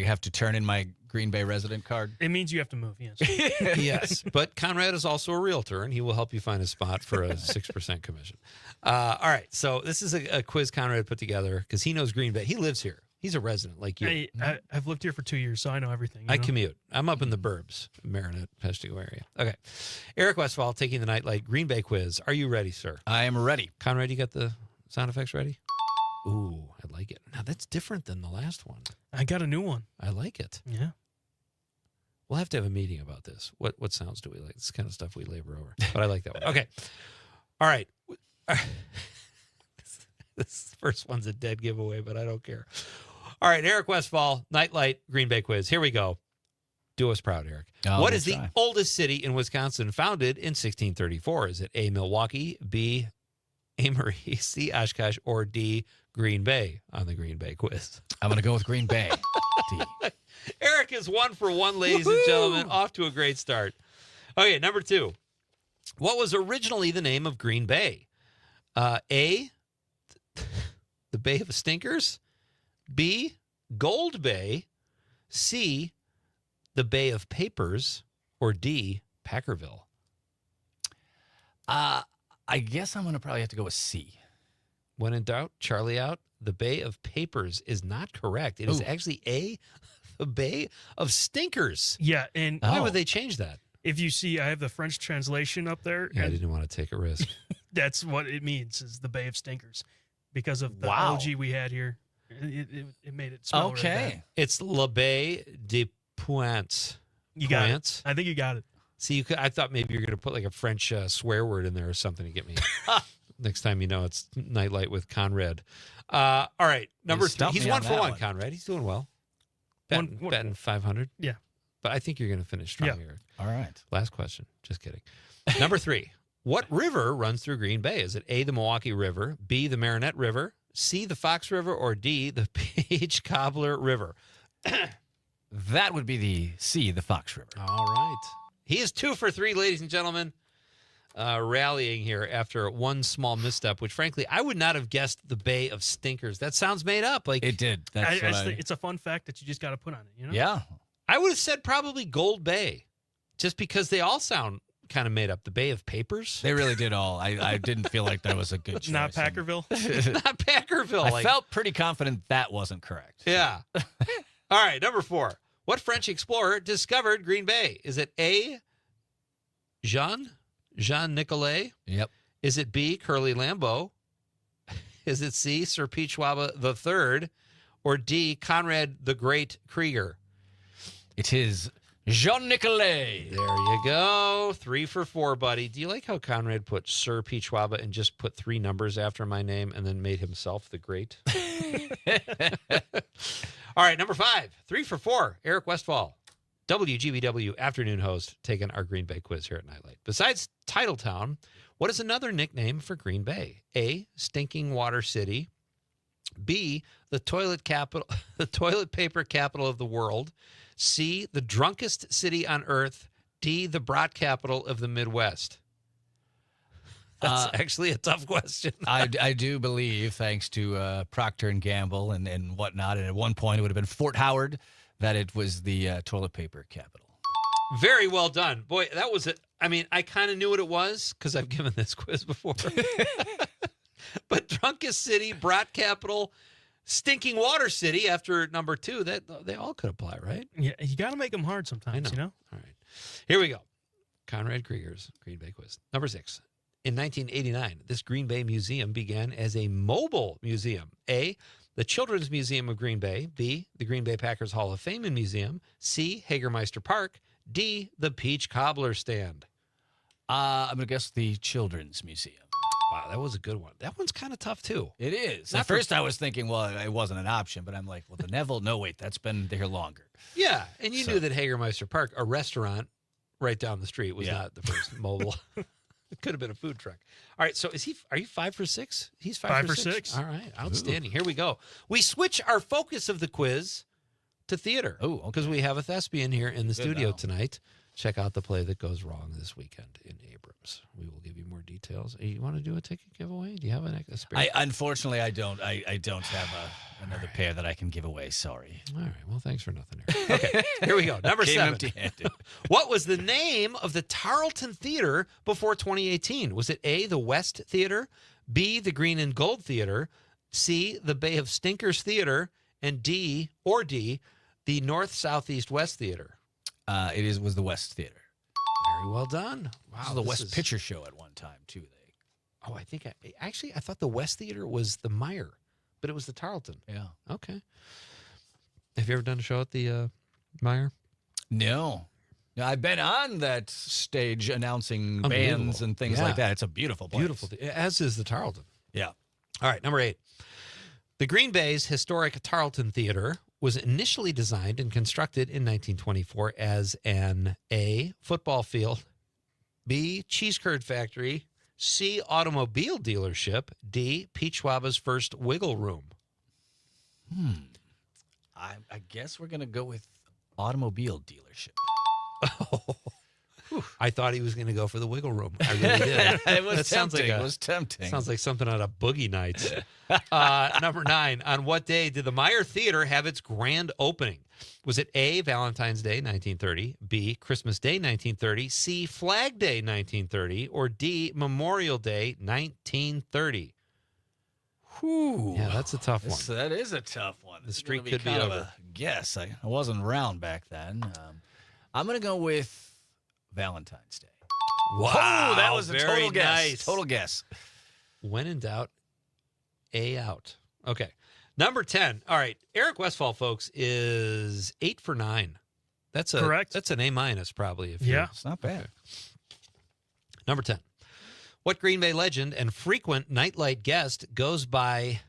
have to turn in my Green Bay resident card? It means you have to move. Yes. Yes, but Conrad is also a realtor, and he will help you find a spot for a 6% commission. All right, so this is a quiz Conrad put together because he knows Green Bay. He lives here. He's a resident like you. I've lived here for 2 years, so I know everything. I commute. I'm up in the burbs, Marinette, Peshtigo area. Okay. Eric Westfall taking the Nite Lite Green Bay quiz. Are you ready, sir? I am ready. Conrad, you got the sound effects ready? Ooh, I like it. Now, that's different than the last one. I got a new one. I like it. Yeah. We'll have to have a meeting about this. What sounds do we like? This is kind of stuff we labor over. But I like that one. Okay. All right. This first one's a dead giveaway, but I don't care. All right, Eric Westfall, Nite Lite Green Bay quiz. Here we go. Do us proud, Eric. What is the oldest city in Wisconsin founded in 1634? Is it A, Milwaukee, B, Amory, C, Oshkosh, or D, Green Bay on the Green Bay quiz? I'm going to go with Green Bay. D. Eric is 1 for 1, ladies and gentlemen. Off to a great start. Okay, number 2. What was originally the name of Green Bay? A, Bay of Stinkers, B, Gold Bay, C, the Bay of Papers, or D, Packerville? I guess I'm going to probably have to go with C. When in doubt, Charlie out. The Bay of Papers is not correct. It is actually A, the Bay of Stinkers. Yeah, and Why would they change that? If you see, I have the French translation up there. Yeah, I and didn't want to take a risk. that's what it means, is the Bay of Stinkers. Because of the Wow. algae we had here. It made it smell really bad. It's La Bay de Pointe. You got it. Pointe? I think you got it. See, I thought maybe you were going to put like a French swear word in there or something to get me. Next time you know it's Nite Lite with Conrad. All right, number 3. stumped He's me 1 on for that 1, one. Conrad. He's doing well. One- Betting 500. Yeah. But I think you're going to finish strong Yeah. here. All right. Last question. Just kidding. Number 3. What river runs through Green Bay? Is it A, the Milwaukee River, B, the Marinette River, C, the Fox River, or D, the Peach Cobbler River? That would be the C, the Fox River. All right. He is 2 for 3, ladies and gentlemen. Rallying here after one small misstep, which frankly I would not have guessed the Bay of Stinkers. That sounds made up. Like It did. That's I what just think it's a fun fact that you just got to put on it. You know? Yeah. I would have said probably Gold Bay, just because they all sound kind of made up. The Bay of Papers. They really did all. I didn't feel like that was a good choice. Not Packerville. Not Packerville. I felt pretty confident that wasn't correct. Yeah. All right, number 4. What French explorer discovered Green Bay? Is it A, Jean Nicolet? Yep. Is it B, Curly Lambeau? Is it C, Sir Pete Schwaba III? Or D, Conrad the Great Krieger? It is Jean Nicolet. There you go. 3 for 4, buddy. Do you like how Conrad put Sir Pete Schwaba and just put 3 numbers after my name and then made himself the great? All right, number 5. 3 for 4. Eric Westfall, WGBW afternoon host, taking our Green Bay quiz here at Nite Lite. Besides Titletown, what is another nickname for Green Bay? A, Stinking Water City. B, the toilet paper capital of the world. C, the drunkest city on earth. D, the brat capital of the Midwest. That's actually a tough question. I do believe, thanks to Procter and Gamble and whatnot, and at one point it would have been Fort Howard, that it was the toilet paper capital. Very well done. Boy, that was it. I mean, I kind of knew what it was because I've given this quiz before. But drunkest city, brat capital, stinking water city after number 2, that they all could apply, right? Yeah, you got to make them hard sometimes, I know. you know? All right. Here we go. Conrad Krieger's Green Bay quiz. Number 6. In 1989, this Green Bay museum began as a mobile museum. A, the Children's Museum of Green Bay. B, the Green Bay Packers Hall of Fame and Museum. C, Hagermeister Park. D, the Peach Cobbler Stand. I'm going to guess the Children's Museum. Wow, that was a good one. That one's kind of tough, too. It is. Not At for- first I was thinking, well, it wasn't an option, but I'm like, well, the Neville, no, wait, that's been there longer. Yeah, and you So- knew that Hagermeister Park, a restaurant right down the street, was Yeah. not the first mobile. It could have been a food truck. All right, so are you 5 for 6? He's 5 for 6. All right, outstanding. Here we go. We switch our focus of the quiz to theater. Oh, okay. Because we have a thespian here in the Good studio now. tonight. Check out the play that goes wrong this weekend in Abrams. We will give you more details. You want to do a ticket giveaway? Do you have a spare? Unfortunately, I don't. I don't have another pair that I can give away. Sorry. All right. Well, thanks for nothing, Eric. Okay, here we go. Number Came 7. empty-handed. What was the name of the Tarleton Theater before 2018? Was it A, the West Theater, B, the Green and Gold Theater, C, the Bay of Stinkers Theater, and D, the North, Southeast, West Theater? It was the West Theater. Very well done. Wow. This was the this West is- Picture Show at one time too. Oh, I think I thought the West Theater was the Meyer, but it was the Tarleton. Yeah. Okay. Have you ever done a show at the Meyer? No. I've been on that stage announcing bands and things like that. It's a beautiful place. Beautiful. As is the Tarleton. Yeah. All right, number 8. The Green Bay's historic Tarleton Theater was initially designed and constructed in 1924 as an A, football field, B, cheese curd factory, C, automobile dealership, D, Pete Schwaba's first wiggle room. I guess we're going to go with automobile dealership. I thought he was going to go for the wiggle room. I really did. It was That sounds tempting. like It was tempting. Sounds like something out of Boogie Nights. Number 9. On what day did the Meyer Theater have its grand opening? Was it A, Valentine's Day, 1930, B, Christmas Day, 1930, C, Flag Day, 1930, or D, Memorial Day, 1930? Whew. Yeah, that's a tough one. That is a tough one. The streak It's could be kind of over. a guess. I wasn't around back then. I'm going to go with Valentine's Day. Wow, Oh, that was a very total guess. nice. Total guess. When in doubt, A out. Okay. Number 10. All right. Eric Westphal, folks, is 8 for 9. That's Correct. That's an A minus, probably. Yeah. It's not bad. Okay. Number 10. What Green Bay legend and frequent Nite Lite guest goes by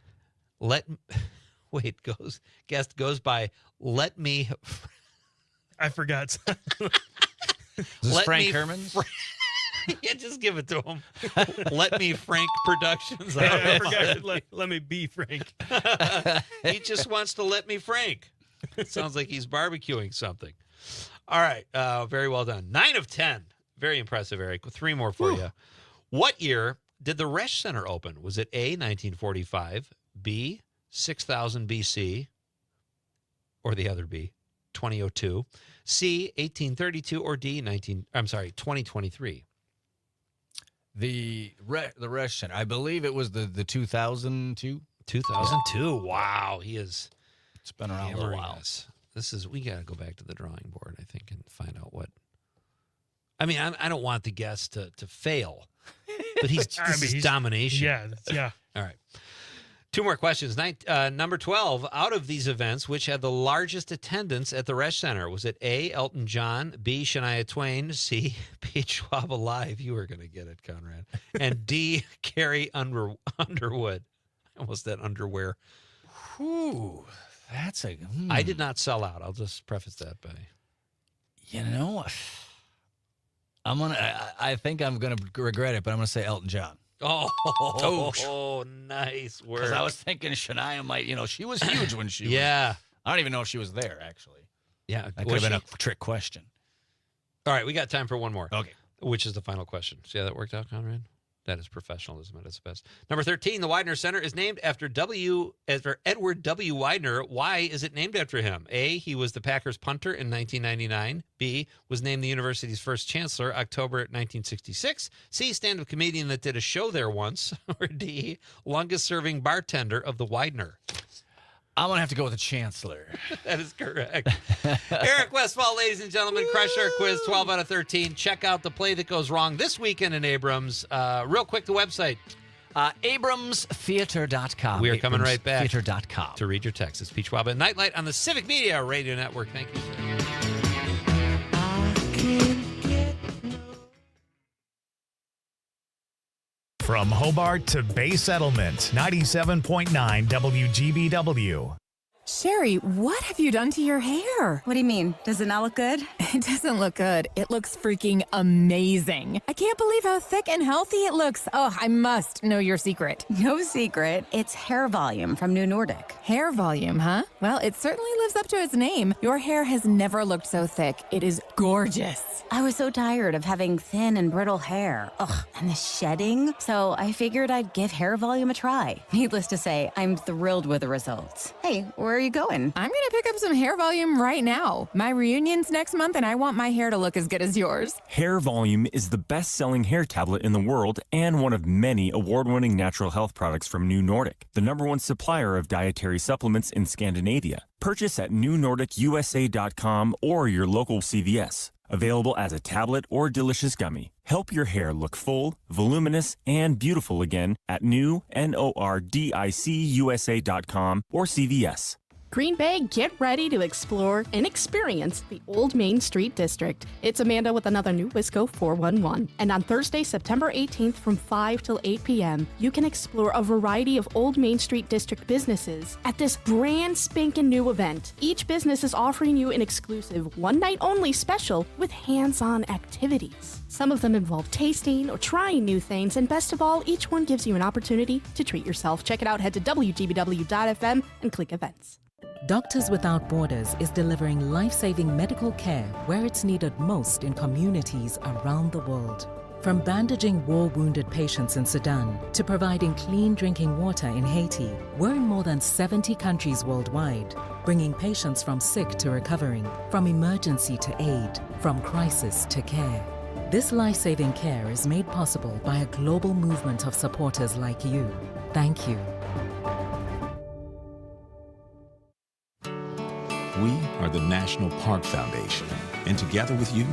guest goes by Let Me I forgot. Is this Let Frank Me Herman's? Yeah, just give it to him. Let Me Frank Productions. I forgot. Let me be Frank. He just wants to let me Frank. It sounds like he's barbecuing something. All right. Very well done. 9 of 10. Very impressive, Eric. 3 more for you. What year did the Resch Center open? Was it A, 1945, B, 6000 BC, or the other B, 2002, C, 1832, or D, 2023? The Resch Center. I believe it was the 2002. 2002. Wow. He is. It's been around a little while. We got to go back to the drawing board, I think, and find out what. I mean, I don't want the guest to fail, but this is domination. Yeah. All right. 2 more questions. Number 12. Out of these events, which had the largest attendance at the Resch Center? Was it A, Elton John, B, Shania Twain, C, Pete Schwaba Live? You were going to get it, Conrad. And D, Carrie Underwood. I almost said underwear. Whew. That's a. I did not sell out. I'll just preface that by. You know, I think I'm gonna regret it, but I'm gonna say Elton John. Oh, nice work. Because I was thinking Shania might. She was huge when she. Yeah. Was, I don't even know if she was there actually. Yeah, that could have been a trick question. All right, we got time for one more. Okay. Which is the final question. See how that worked out, Conrad? That is professionalism at its best. Number 13, the Widener Center is named after Edward W. Widener. Why is it named after him? A, he was the Packers punter in 1999. B, was named the university's first chancellor October 1966. C, stand-up comedian that did a show there once. Or D, longest-serving bartender of the Widener. I'm going to have to go with the chancellor. That is correct. Eric Westphal, ladies and gentlemen, crushed our quiz, 12 out of 13. Check out the play that goes wrong this weekend in Abrams. Real quick, the website. AbramsTheater.com. We are coming right back Theater.com. to read your text. It's Pete Schwaba and Nite Lite on the Civic Media Radio Network. Thank you, From Hobart to Bay Settlement, 97.9 WGBW. Sherry, what have you done to your hair? What do you mean? Does it not look good? It doesn't look good. It looks freaking amazing. I can't believe how thick and healthy it looks. Oh, I must know your secret. No secret. It's hair volume from New Nordic. Hair volume, huh? Well, it certainly lives up to its name. Your hair has never looked so thick. It is gorgeous. I was so tired of having thin and brittle hair. Ugh, and the shedding. So I figured I'd give hair volume a try. Needless to say, I'm thrilled with the results. Hey, where are you going? I'm gonna pick up some hair volume right now. My reunion's next month and I want my hair to look as good as yours. Hair Volume is the best-selling hair tablet in the world and one of many award-winning natural health products from New Nordic, the #1 supplier of dietary supplements in Scandinavia. Purchase at newnordicusa.com or your local CVS. Available as a tablet or delicious gummy. Help your hair look full, voluminous, and beautiful again at newnordicusa.com or CVS. Green Bay, get ready to explore and experience the Old Main Street District. It's Amanda with another new Wisco 411. And on Thursday, September 18th from 5 till 8 p.m., you can explore a variety of Old Main Street District businesses at this brand spanking new event. Each business is offering you an exclusive one-night-only special with hands-on activities. Some of them involve tasting or trying new things, and best of all, each one gives you an opportunity to treat yourself. Check it out, head to WGBW.FM and click events. Doctors Without Borders is delivering life-saving medical care where it's needed most in communities around the world. From bandaging war-wounded patients in Sudan to providing clean drinking water in Haiti, we're in more than 70 countries worldwide, bringing patients from sick to recovering, from emergency to aid, from crisis to care. This life-saving care is made possible by a global movement of supporters like you. Thank you. We are the National Park Foundation, and together with you,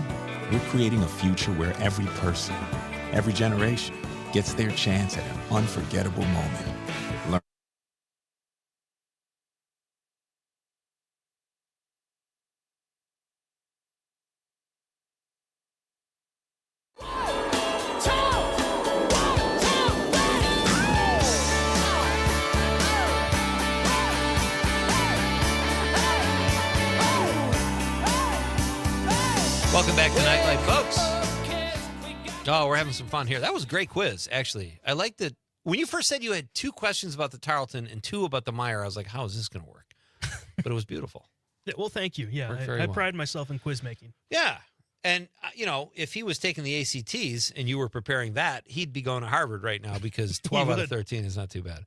we're creating a future where every person, every generation, gets their chance at an unforgettable moment. Learn. Welcome back to Nite Lite, folks. Oh, we're having some fun here. That was a great quiz, actually. I liked it. When you first said you had 2 questions about the Tarleton and 2 about the Meyer, I was like, how is this going to work? But it was beautiful. Yeah, well, thank you. Yeah, Worked very I well. pride myself in quiz making. Yeah. And, if he was taking the ACTs and you were preparing that, he'd be going to Harvard right now because 12 out of 13 is not too bad.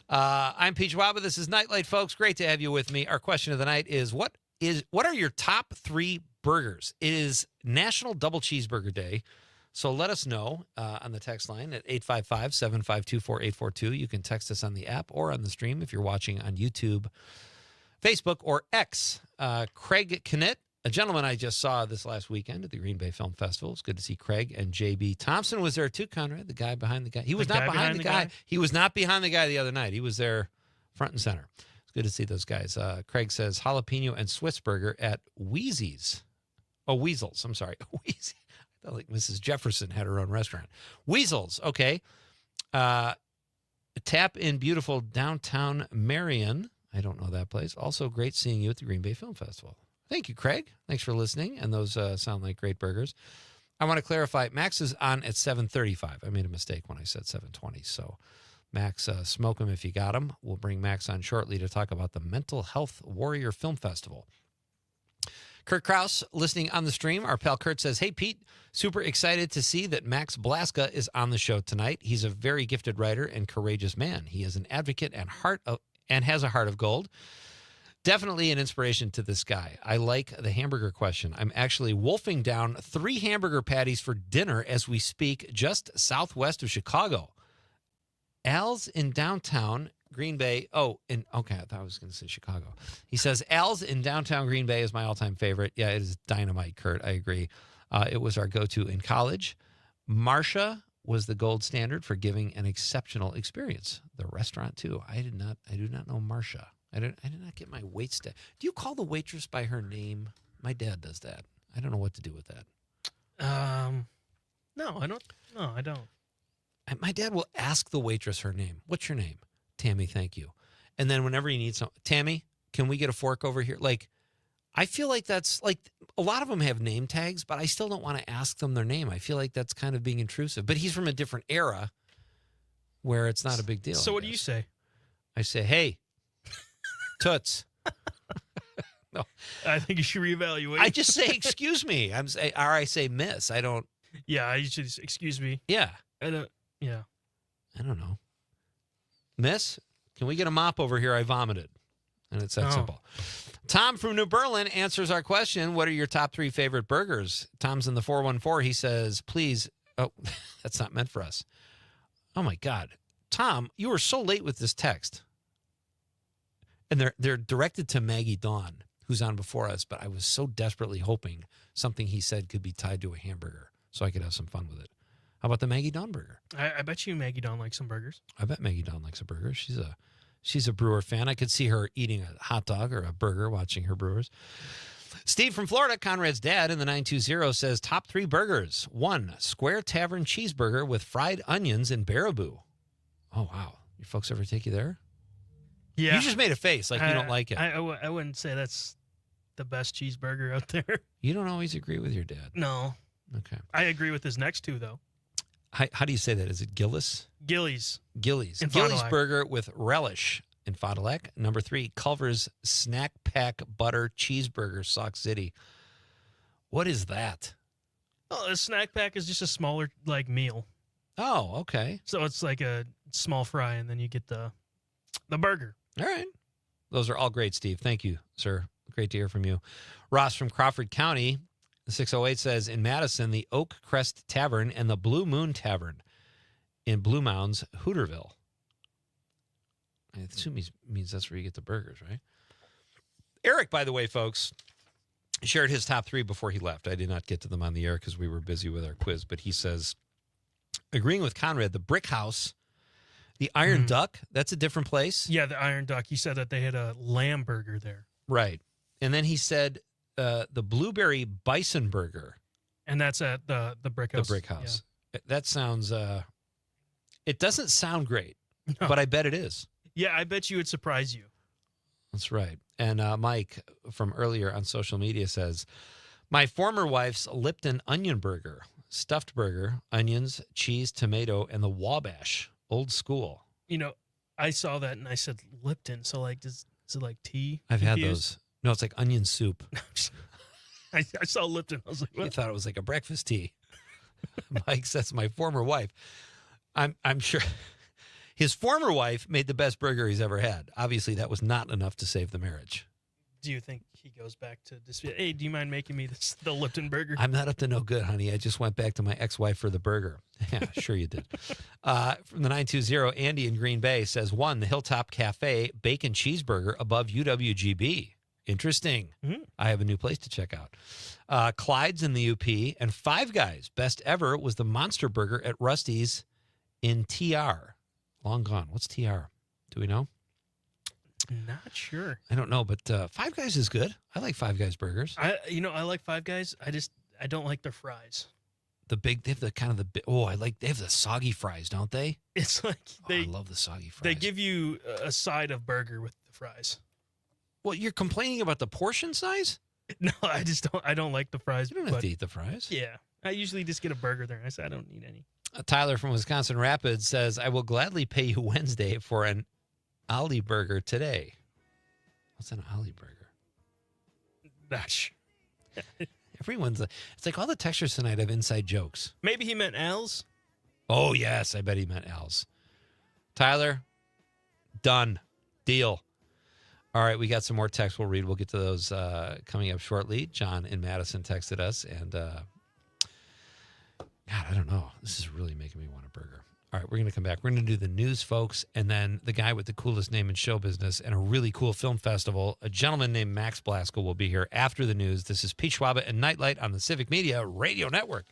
I'm Pete Schwaba. This is Nite Lite, folks. Great to have you with me. Our question of the night is, what are your top 3 burgers? It is National Double Cheeseburger Day. So let us know on the text line at 855-752-4842. You can text us on the app or on the stream if you're watching on YouTube, Facebook, or X. Craig Kennett, a gentleman I just saw this last weekend at the Green Bay Film Festival. It's good to see Craig. And JB Thompson was there too, Conrad, the guy behind the guy. He was not behind the guy. He was not behind the guy the other night. He was there front and center. It's good to see those guys. Craig says jalapeno and Swiss burger at Weezy's. Oh, Weasels. I'm sorry. Weezy. I thought like Mrs. Jefferson had her own restaurant. Weasels. Okay. Tap in beautiful downtown Marion. I don't know that place. Also great seeing you at the Green Bay Film Festival. Thank you, Craig. Thanks for listening. And those sound like great burgers. I want to clarify, Max is on at 7:35. I made a mistake when I said 7:20. So, Max, smoke him if you got him. We'll bring Max on shortly to talk about the Mental Health Warrior Film Festival. Kurt Krause, listening on the stream. Our pal Kurt says, hey, Pete, super excited to see that Max Blaska is on the show tonight. He's a very gifted writer and courageous man. He is an advocate and has a heart of gold. Definitely an inspiration to this guy. I like the hamburger question. I'm actually wolfing down 3 hamburger patties for dinner as we speak, just southwest of Chicago. Al's in downtown Green Bay. Okay, I thought I was going to say Chicago. He says, Al's in downtown Green Bay is my all-time favorite. Yeah, it is dynamite, Kurt. I agree. It was our go-to in college. Marcia was the gold standard for giving an exceptional experience. The restaurant, too. I do not know Marcia. I did not get my wait staff. Do you call the waitress by her name? My dad does that. I don't know what to do with that. No, I don't. No, I don't. My dad will ask the waitress her name. What's your name? Tammy, thank you. And then whenever he needs something, Tammy, can we get a fork over here? Like, I feel like that's like a lot of them have name tags, but I still don't want to ask them their name. I feel like that's kind of being intrusive. But he's from a different era where it's not a big deal. So what do you say? I say, hey, Toots. No, I think you should reevaluate. I just say, excuse me. I say miss. I don't. Yeah, I should excuse me. Yeah. Yeah. I don't know. Miss, can we get a mop over here? I vomited. And it's that simple. Tom from New Berlin answers our question. What are your top 3 favorite burgers? Tom's in the 414. He says, please. Oh, that's not meant for us. Oh, my God. Tom, you were so late with this text. And they're directed to Maggie Dawn, who's on before us. But I was so desperately hoping something he said could be tied to a hamburger so I could have some fun with it. How about the Maggie Dawn burger? I bet you Maggie Dawn likes some burgers. I bet Maggie Dawn likes a burger. She's a Brewer fan. I could see her eating a hot dog or a burger watching her Brewers. Steve from Florida, Conrad's dad in the 920 says top 3 burgers. 1, Square Tavern cheeseburger with fried onions and Baraboo. Oh, wow. Your folks ever take you there? Yeah. You just made a face like you don't like it. I wouldn't say that's the best cheeseburger out there. You don't always agree with your dad. No. Okay. I agree with his next 2, though. How do you say that? Is it Gillis? Gillies. Gillies. In Fond du Gillies Lac. burger with relish. in Fond du Lac. Number 3, Culver's Snack Pack Butter Cheeseburger, Sauk City. What is that? Oh, a snack pack is just a smaller meal. Oh, okay. So it's like a small fry, and then you get the burger. All right. Those are all great, Steve. Thank you, sir. Great to hear from you. Ross from Crawford County, 608 says, in Madison, the Oak Crest Tavern and the Blue Moon Tavern in Blue Mounds, Hooterville. I assume he means that's where you get the burgers, right? Eric, by the way, folks, shared his top 3 before he left. I did not get to them on the air because we were busy with our quiz, but he says, agreeing with Conrad, the Brick House, the Iron Duck, that's a different place. Yeah, the Iron Duck. He said that they had a lamb burger there. Right. And then he said the Blueberry Bison Burger. And that's at the Brick House. The Brick House. Yeah. That sounds, it doesn't sound great, but I bet it is. Yeah, I bet you it'd surprise you. That's right. And Mike from earlier on social media says, my former wife's Lipton Onion Burger, stuffed burger, onions, cheese, tomato, and the Wabash, old school. You know, I saw that and I said Lipton. So is it like tea? I've had those. No, it's like onion soup. I saw Lipton. I was like, what? You thought it was like a breakfast tea. Mike says, my former wife. I'm sure his former wife made the best burger he's ever had. Obviously, that was not enough to save the marriage. Do you think he goes back to dispute? Hey, do you mind making me the Lipton burger? I'm not up to no good, honey. I just went back to my ex-wife for the burger. Yeah, sure you did. From the 920, Andy in Green Bay says, 1, the Hilltop Cafe bacon cheeseburger above UWGB. Interesting. I have a new place to check out. Clyde's in the UP, and Five Guys. Best ever was the Monster Burger at Rusty's in TR. Long gone. What's TR? Do we know? Not sure. I don't know, but Five Guys is good. I like Five Guys burgers. I like Five Guys. I don't like their fries. They have they have the soggy fries, don't they? It's like I love the soggy fries. They give you a side of burger with the fries. Well, you're complaining about the portion size? No, I don't like the fries. You don't have to eat the fries. Yeah. I usually just get a burger there. And I said I don't need any. Tyler from Wisconsin Rapids says, I will gladly pay you Wednesday for an Ollie burger today. What's an Ollie burger? Gosh. It's like all the textures tonight have inside jokes. Maybe he meant Al's. Oh, yes. I bet he meant Al's. Tyler, done. Deal. All right. We got some more texts we'll read. We'll get to those coming up shortly. John in Madison texted us, and God, I don't know. This is really making me want a burger. All right, we're going to come back. We're going to do the news, folks, and then the guy with the coolest name in show business and a really cool film festival, a gentleman named Max Blasco, will be here after the news. This is Pete Schwaba and Nite Lite on the Civic Media Radio Network.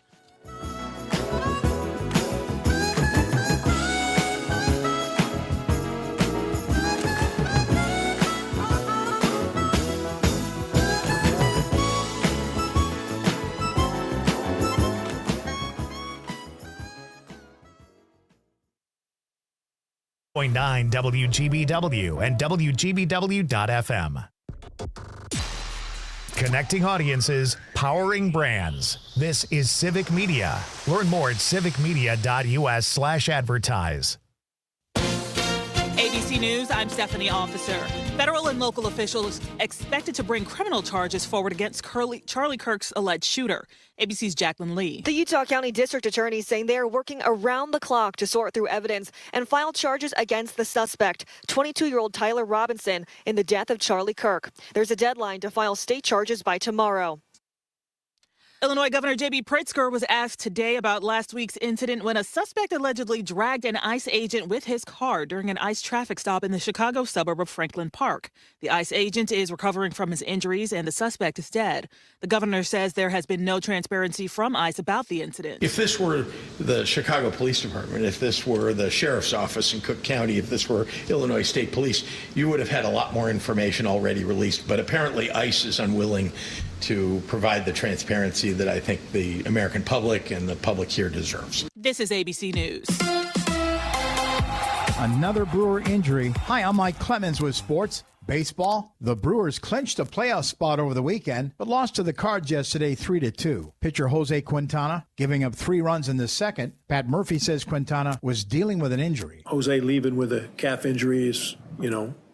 9 WGBW and WGBW.FM. Connecting audiences, powering brands. This is Civic Media. Learn more at civicmedia.us/advertise. ABC News, I'm Stephanie Officer. Federal and local officials expected to bring criminal charges forward against Charlie Kirk's alleged shooter. ABC's Jacqueline Lee. The Utah County District Attorney saying they are working around the clock to sort through evidence and file charges against the suspect, 22-year-old Tyler Robinson, in the death of Charlie Kirk. There's a deadline to file state charges by tomorrow. Illinois Governor J.B. Pritzker was asked today about last week's incident when a suspect allegedly dragged an ICE agent with his car during an ICE traffic stop in the Chicago suburb of Franklin Park. The ICE agent is recovering from his injuries and the suspect is dead. The governor says there has been no transparency from ICE about the incident. If this were the Chicago Police Department, if this were the Sheriff's Office in Cook County, if this were Illinois State Police, you would have had a lot more information already released. But apparently ICE is unwilling to provide the transparency that I think the American public and the public here deserves. This is ABC News. Another Brewer injury. Hi, I'm Mike Clemens with sports. Baseball, the Brewers clinched a playoff spot over the weekend, but lost to the Cards yesterday 3-2. Pitcher Jose Quintana giving up 3 runs in the second. Pat Murphy says Quintana was dealing with an injury. Jose leaving with a calf injury is,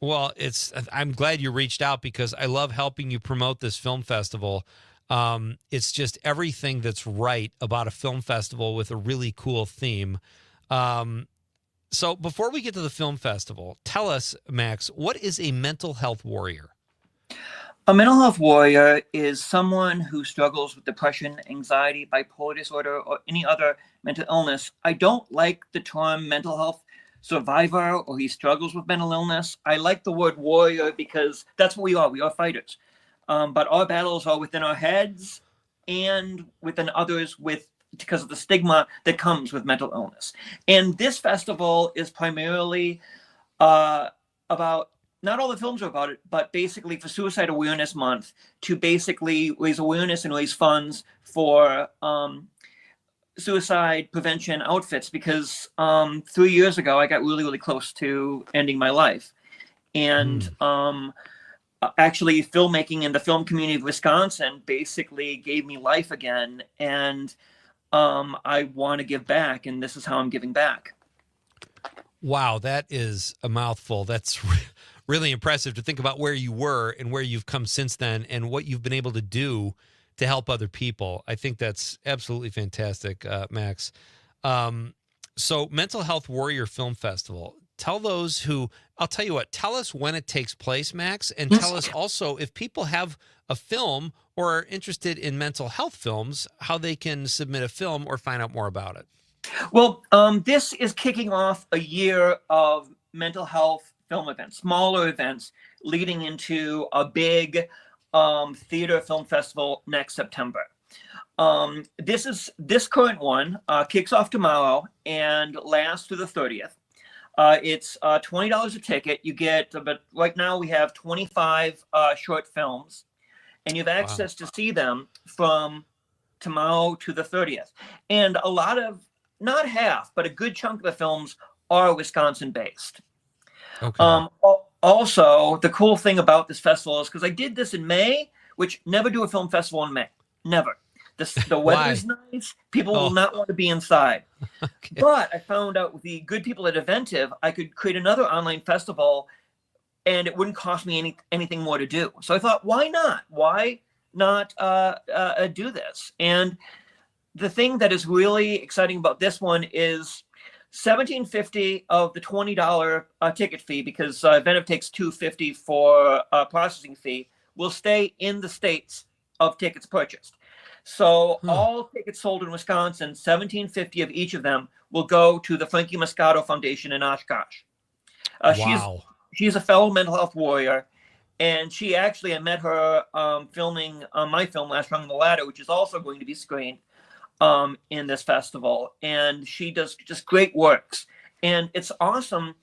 Well, I'm glad you reached out because I love helping you promote this film festival. It's just everything that's right about a film festival with a really cool theme. So before we get to the film festival, tell us, Max, what is a mental health warrior? A mental health warrior is someone who struggles with depression, anxiety, bipolar disorder, or any other mental illness. I don't like the term mental health survivor or he struggles with mental illness. I like the word warrior because that's what we are. We are fighters. But our battles are within our heads and within others because of the stigma that comes with mental illness. And this festival is primarily about, not all the films are about it, but basically for Suicide Awareness Month to basically raise awareness and raise funds for suicide prevention outfits because 3 years ago I got really, really close to ending my life. And actually filmmaking in the film community of Wisconsin basically gave me life again. And I want to give back, and this is how I'm giving back. Wow, that is a mouthful. That's really impressive to think about where you were and where you've come since then and what you've been able to do to help other people. I think that's absolutely fantastic, Max. So Mental Health Warrior Film Festival, tell those who, I'll tell you what, tell us when it takes place, Max, and tell us also if people have a film or are interested in mental health films, how they can submit a film or find out more about it. Well, this is kicking off a year of mental health film events, smaller events, leading into a big theater film festival next September. This current one kicks off tomorrow and lasts through the 30th. It's $20 a ticket. You get, but right now we have 25 short films, and you have access to see them from tomorrow to the 30th. And a lot of, not half, but a good chunk of the films are Wisconsin-based. Okay. Also, the cool thing about this festival is because I did this in May, which never do a film festival in May. Never. The weather's nice. People will not want to be inside. Okay. But I found out with the good people at Eventive, I could create another online festival and it wouldn't cost me anything more to do. So I thought, why not? Why not do this? And the thing that is really exciting about this one is $17.50 of the $20 ticket fee, because Eventive takes $2.50 for a processing fee, will stay in the states of tickets purchased. So all tickets sold in Wisconsin, $17.50 of each of them, will go to the Frankie Moscato Foundation in Oshkosh. Wow. She's a fellow mental health warrior, and she actually, I met her filming my film, Last Rung on the Ladder, which is also going to be screened in this festival. And she does just great works. And it's awesome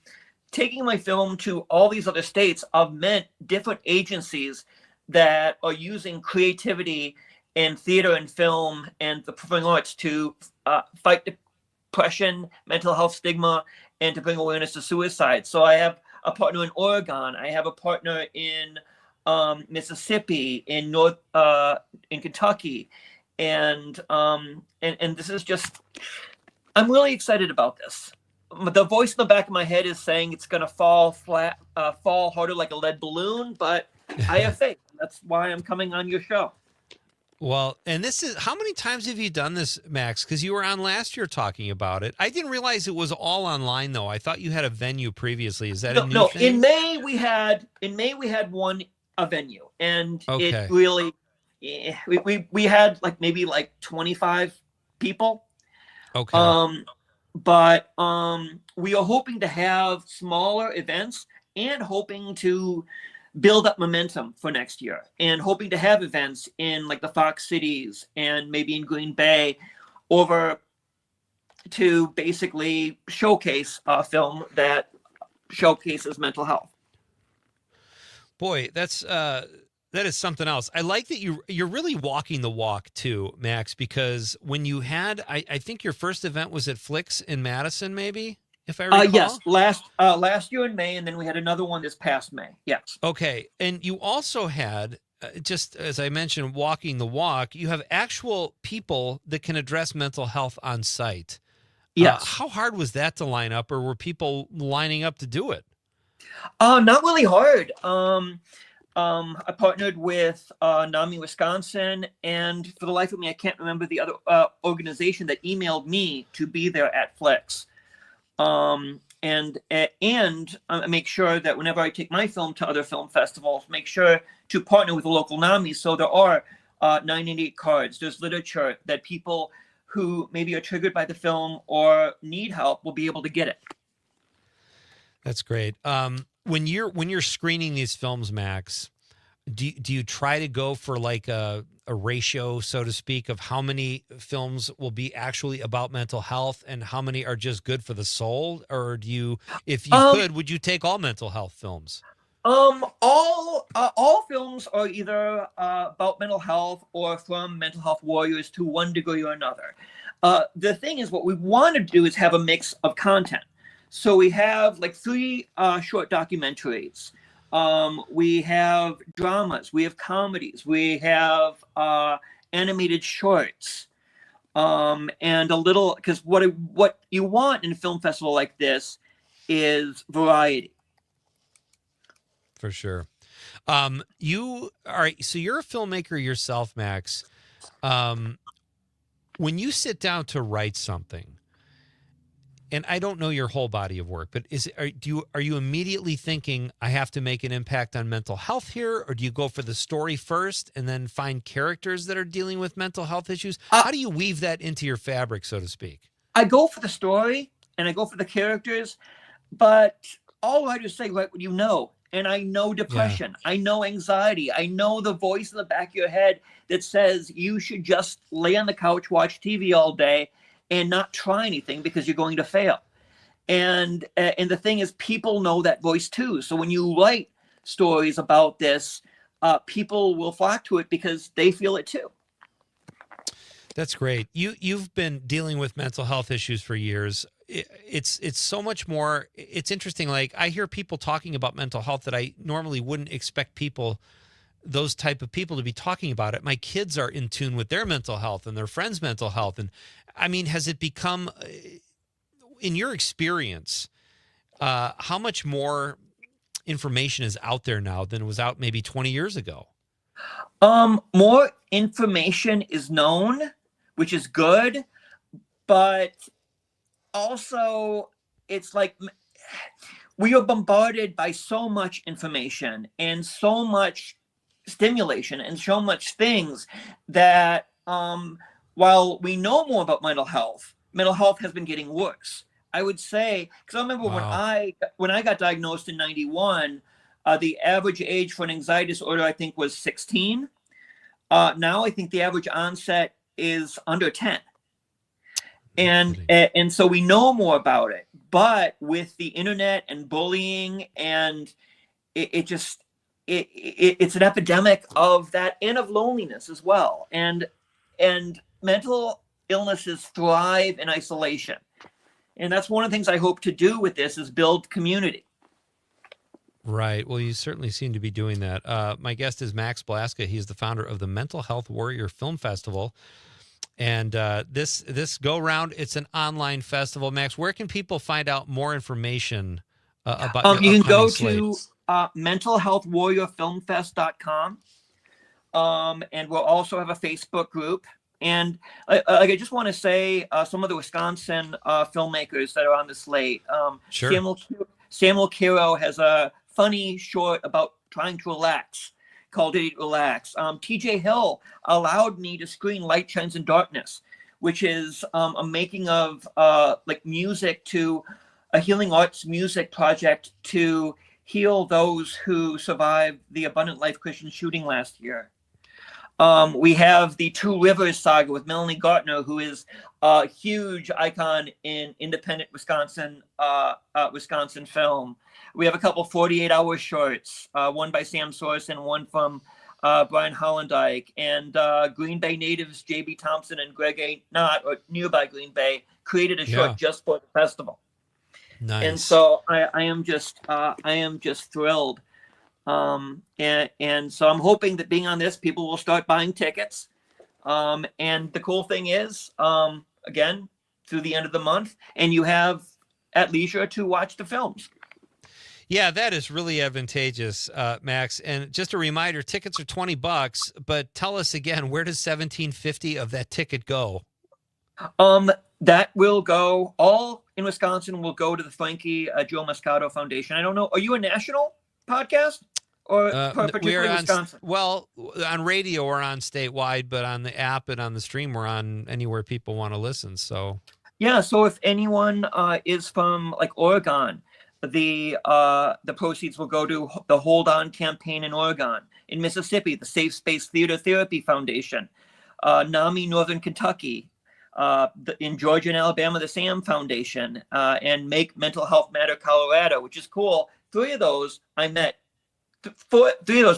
taking my film to all these other states. I've met different agencies that are using creativity in theater and film and the performing arts to fight depression, mental health stigma, and to bring awareness to suicide. So I have a partner in Oregon. I have a partner in Mississippi, in Kentucky, and this is just, I'm really excited about this. The voice in the back of my head is saying it's going to fall flat, fall harder like a lead balloon, but I have faith. That's why I'm coming on your show. Well, and this is, how many times have you done this, Max? Because you were on last year talking about it. I didn't realize it was all online, though. I thought you had a venue previously. Is that a new thing? In May we had a venue, and it really, we had maybe 25 people. Okay. But we are hoping to have smaller events and hoping to build up momentum for next year, and hoping to have events in the Fox cities and maybe in Green Bay over to basically showcase a film that showcases mental health. Boy, that is something else. I like that you're really walking the walk too, Max, because when you had, I think your first event was at Flicks in Madison, maybe, if I recall. Yes, last year in May, and then we had another one this past May. Yes. Okay, and you also had, just as I mentioned, walking the walk, you have actual people that can address mental health on site. Yes. How hard was that to line up, or were people lining up to do it? Not really hard. I partnered with NAMI Wisconsin, and for the life of me, I can't remember the other organization that emailed me to be there at Flex. And make sure that whenever I take my film to other film festivals, make sure to partner with the local NAMI. So there are 988 cards. There's literature that people who maybe are triggered by the film or need help will be able to get it. That's great. When you're screening these films, Max, do you try to go for like a ratio, so to speak, of how many films will be actually about mental health and how many are just good for the soul? Or do you, if you could, would you take all mental health films? All films are either about mental health or from mental health warriors to one degree or another. The thing is, what we want to do is have a mix of content. So we have like 3 short documentaries. We have dramas. We have comedies. We have animated shorts. And a little, because what you want in a film festival like this is variety. For sure. You're a filmmaker yourself, Max. When you sit down to write something, and I don't know your whole body of work, but are you immediately thinking I have to make an impact on mental health here, or do you go for the story first and then find characters that are dealing with mental health issues? How do you weave that into your fabric, so to speak? I go for the story and I go for the characters, but all writers say, right, what you know. And I know depression. Yeah. I know anxiety. I know the voice in the back of your head that says you should just lay on the couch, watch TV all day, and not try anything because you're going to fail. And the thing is, people know that voice too. So when you write stories about this, people will flock to it because they feel it too. That's great. You've been dealing with mental health issues for years. It's so much more. It's interesting. Like I hear people talking about mental health that I normally wouldn't expect those type of people to be talking about it. My kids are in tune with their mental health and their friends' mental health. And I mean, has it become, in your experience, how much more information is out there now than was out maybe 20 years ago? More information is known, which is good, but also it's like we are bombarded by so much information and so much stimulation and so much things that while we know more about mental health has been getting worse. I would say, because I remember when I got diagnosed in 91, the average age for an anxiety disorder, I think, was 16. Now I think the average onset is under 10. And so we know more about it. But with the internet and bullying, and it's an epidemic of that and of loneliness as well. And mental illnesses thrive in isolation. And that's one of the things I hope to do with this is build community. Right. Well, you certainly seem to be doing that. My guest is Max Blaska. He's the founder of the Mental Health Warrior Film Festival. And this go-round, it's an online festival. Max, where can people find out more information about your you can go slate? To mentalhealthwarriorfilmfest.com. And we'll also have a Facebook group. And I just want to say some of the Wisconsin filmmakers that are on the slate. Sure. Samuel Caro has a funny short about trying to relax called It Relax. TJ Hill allowed me to screen Light Shines in Darkness, which is a making of like music to a healing arts music project to heal those who survived the Abundant Life Christian shooting last year. We have the Two Rivers saga with Melanie Gartner, who is a huge icon in independent Wisconsin film. We have a couple 48-hour shorts, one by Sam Sorsen, one from Brian Hollendyke, and Green Bay natives J.B. Thompson and Greg A. Knott, or nearby Green Bay, created a short just for the festival. Nice. And so I am just thrilled. And so I'm hoping that being on this, people will start buying tickets. And the cool thing is, again, through the end of the month, and you have at leisure to watch the films. Yeah, that is really advantageous, Max. And just a reminder, tickets are $20, but tell us again, where does $17.50 of that ticket go? That will go all in Wisconsin. Will go to the Frankie Joe Moscato Foundation. I don't know. Are you a national podcast or particularly Wisconsin? Well, on radio we're on statewide, but on the app and on the stream we're on anywhere people want to listen. So yeah. So if anyone is from like Oregon, the proceeds will go to the Hold On campaign in Oregon. In Mississippi, the Safe Space Theater Therapy Foundation. NAMI Northern Kentucky. In Georgia and Alabama, the SAM Foundation, and Make Mental Health Matter Colorado, which is cool. Three of those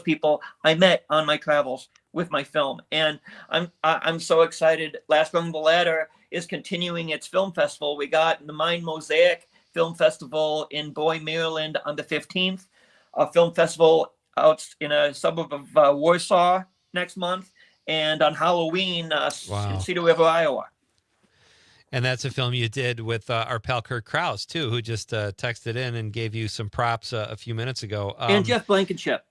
people I met on my travels with my film, and I'm so excited. Last Rung of the Ladder is continuing its film festival. We got the Mind Mosaic Film Festival in Bowie, Maryland on the 15th, a film festival out in a suburb of Warsaw next month, and on Halloween in Cedar River, Iowa. And that's a film you did with our pal Kurt Krause, too, who just texted in and gave you some props a few minutes ago. And Jeff Blankenship.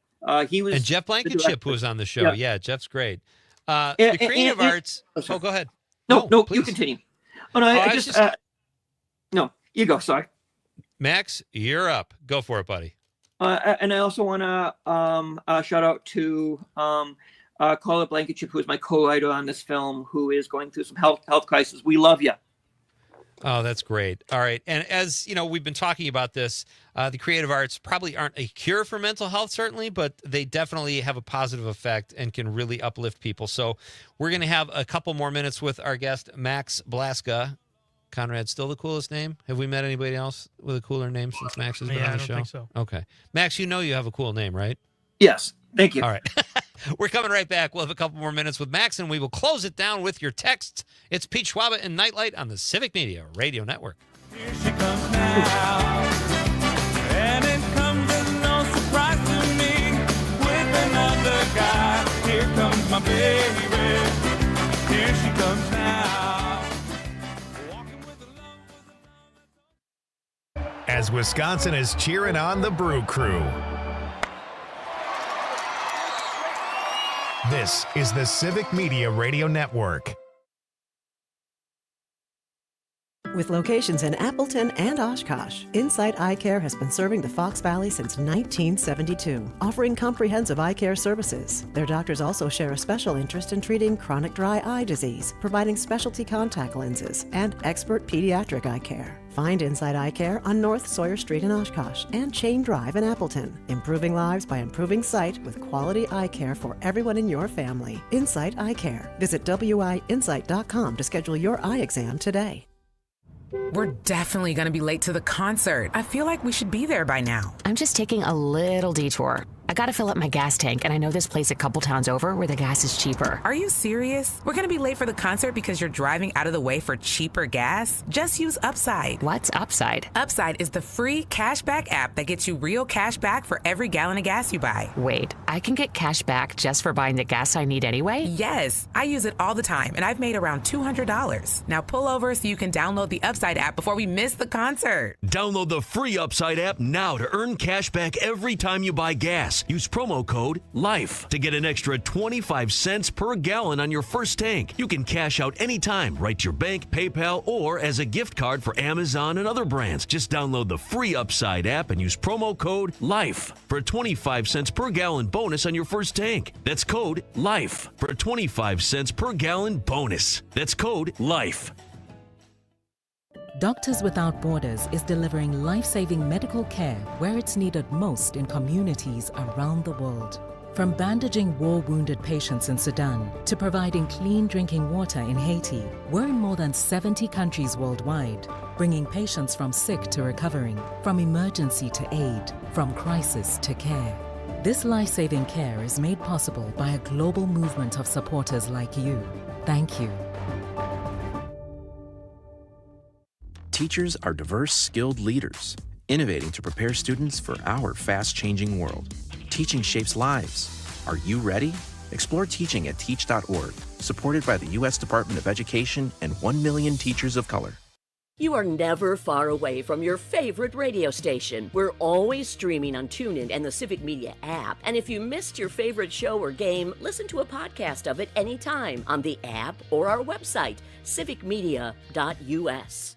He was. And Jeff Blankenship, who was on the show. Yeah, Jeff's great. The creative arts. Oh, go ahead. No, you continue. Oh, no, no, you go. Sorry. Max, you're up. Go for it, buddy. And I also want to shout out to Carla Blankenship, who is my co-writer on this film, who is going through some health crisis. We love you. Oh, that's great. All right. And as you know, we've been talking about this, the creative arts probably aren't a cure for mental health, certainly, but they definitely have a positive effect and can really uplift people. So we're going to have a couple more minutes with our guest, Max Blaska. Conrad, still the coolest name? Have we met anybody else with a cooler name since Max has been on the show? I don't think so. Okay. Max, you know you have a cool name, right? Yes. Thank you. All right. We're coming right back. We'll have a couple more minutes with Max, and we will close it down with your texts. It's Pete Schwaba and Nite Lite on the Civic Media Radio Network. Here she comes now, and it comes as no surprise to me. With another guy, here comes my baby. Here she comes now. As Wisconsin is cheering on the Brew Crew. This is the Civic Media Radio Network. With locations in Appleton and Oshkosh, Insight Eye Care has been serving the Fox Valley since 1972, offering comprehensive eye care services. Their doctors also share a special interest in treating chronic dry eye disease, providing specialty contact lenses, and expert pediatric eye care. Find Insight Eye Care on North Sawyer Street in Oshkosh and Chain Drive in Appleton, improving lives by improving sight with quality eye care for everyone in your family. Insight Eye Care. Visit wiinsight.com to schedule your eye exam today. We're definitely going to be late to the concert. I feel like we should be there by now. I'm just taking a little detour. I gotta fill up my gas tank, and I know this place a couple towns over where the gas is cheaper. Are you serious? We're gonna be late for the concert because you're driving out of the way for cheaper gas? Just use Upside. What's Upside? Upside is the free cashback app that gets you real cash back for every gallon of gas you buy. Wait, I can get cash back just for buying the gas I need anyway? Yes, I use it all the time, and I've made around $200. Now pull over so you can download the Upside app before we miss the concert. Download the free Upside app now to earn cash back every time you buy gas. Use promo code LIFE to get an extra 25 cents per gallon on your first tank. You can cash out anytime, right to your bank, PayPal, or as a gift card for Amazon and other brands. Just download the free Upside app and use promo code LIFE for a 25 cents per gallon bonus on your first tank. That's code LIFE for a 25 cents per gallon bonus. That's code LIFE. Doctors Without Borders is delivering life-saving medical care where it's needed most in communities around the world. From bandaging war-wounded patients in Sudan to providing clean drinking water in Haiti, we're in more than 70 countries worldwide, bringing patients from sick to recovering, from emergency to aid, from crisis to care. This life-saving care is made possible by a global movement of supporters like you. Thank you. Teachers are diverse, skilled leaders, innovating to prepare students for our fast-changing world. Teaching shapes lives. Are you ready? Explore teaching at teach.org, supported by the U.S. Department of Education and 1 million teachers of color. You are never far away from your favorite radio station. We're always streaming on TuneIn and the Civic Media app. And if you missed your favorite show or game, listen to a podcast of it anytime on the app or our website, civicmedia.us.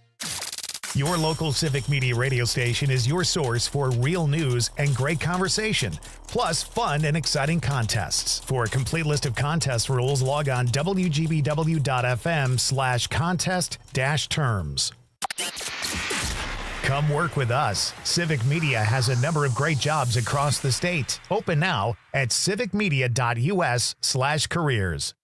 Your local Civic Media radio station is your source for real news and great conversation, plus fun and exciting contests. For a complete list of contest rules, log on wgbw.fm/contest-terms. Come work with us. Civic Media has a number of great jobs across the state. Open now at civicmedia.us/careers.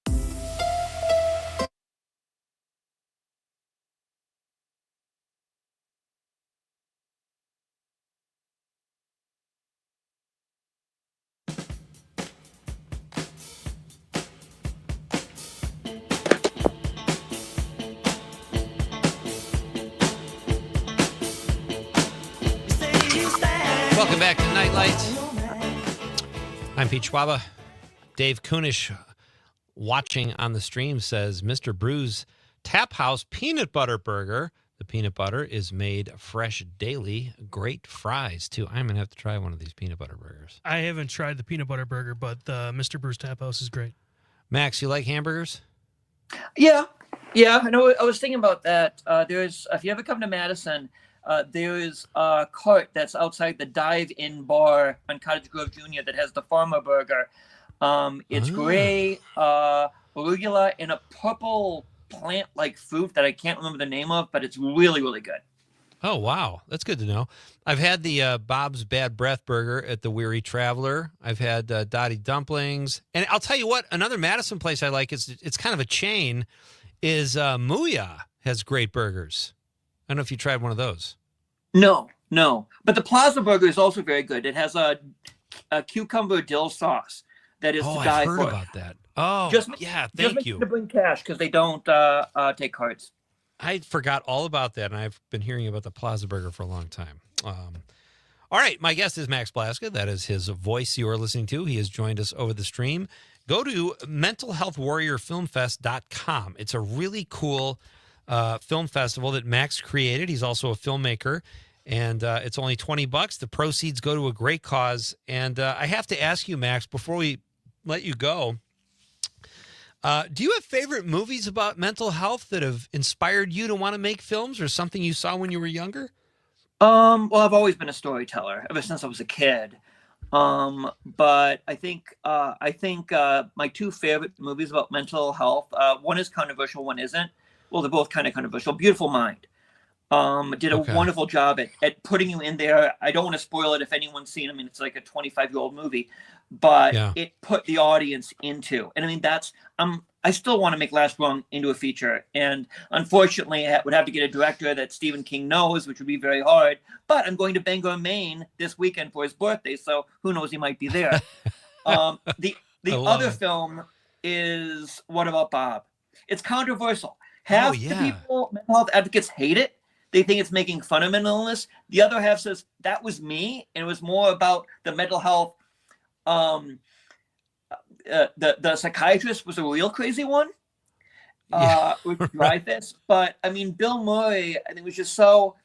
Welcome back to Nite Lite. I'm Pete Schwaba. Dave Kunish, watching on the stream, says Mr. Brew's Tap House Peanut Butter Burger. The peanut butter is made fresh daily. Great fries, too. I'm going to have to try one of these peanut butter burgers. I haven't tried the peanut butter burger, but Mr. Brew's Tap House is great. Max, you like hamburgers? Yeah. I know. I was thinking about that. There's, if you ever come to Madison, there is a cart that's outside the dive-in bar on Cottage Grove Jr. that has the farmer burger. It's gray, arugula, and a purple plant-like fruit that I can't remember the name of, but it's really, really good. Oh, wow. That's good to know. I've had the Bob's Bad Breath Burger at the Weary Traveler. I've had Dottie Dumplings. And I'll tell you what, another Madison place I like, it's kind of a chain, is Mooya has great burgers. I don't know if you tried one of those. No. But the Plaza Burger is also very good. It has a cucumber dill sauce that is to die for. I've heard about that. Oh, yeah, thank you. To bring cash because they don't take cards. I forgot all about that, and I've been hearing about the Plaza Burger for a long time. All right, my guest is Max Blaska. That is his voice you are listening to. He has joined us over the stream. Go to mentalhealthwarriorfilmfest.com. It's a really cool film festival that Max created. He's also a filmmaker, and it's only $20. The proceeds go to a great cause. And I have to ask you, Max, before we let you go, do you have favorite movies about mental health that have inspired you to want to make films, or something you saw when you were younger? Well, I've always been a storyteller ever since I was a kid. But I think my two favorite movies about mental health, one is controversial, one isn't. Well, they're both kind of controversial. Beautiful Mind did a wonderful job at putting you in there. I don't want to spoil it if anyone's seen it. I mean, it's like a 25-year-old movie, but it put the audience into. And I mean, I still want to make Last Wrong into a feature. And unfortunately, I would have to get a director that Stephen King knows, which would be very hard. But I'm going to Bangor, Maine this weekend for his birthday, so who knows, he might be there. The other film is What About Bob? It's controversial. Half the people, mental health advocates, hate it. They think it's making fun of mental illness. The other half says, that was me, and it was more about the mental health. The psychiatrist was a real crazy one, with Dreyfus. But, I mean, Bill Murray, I think, was just so...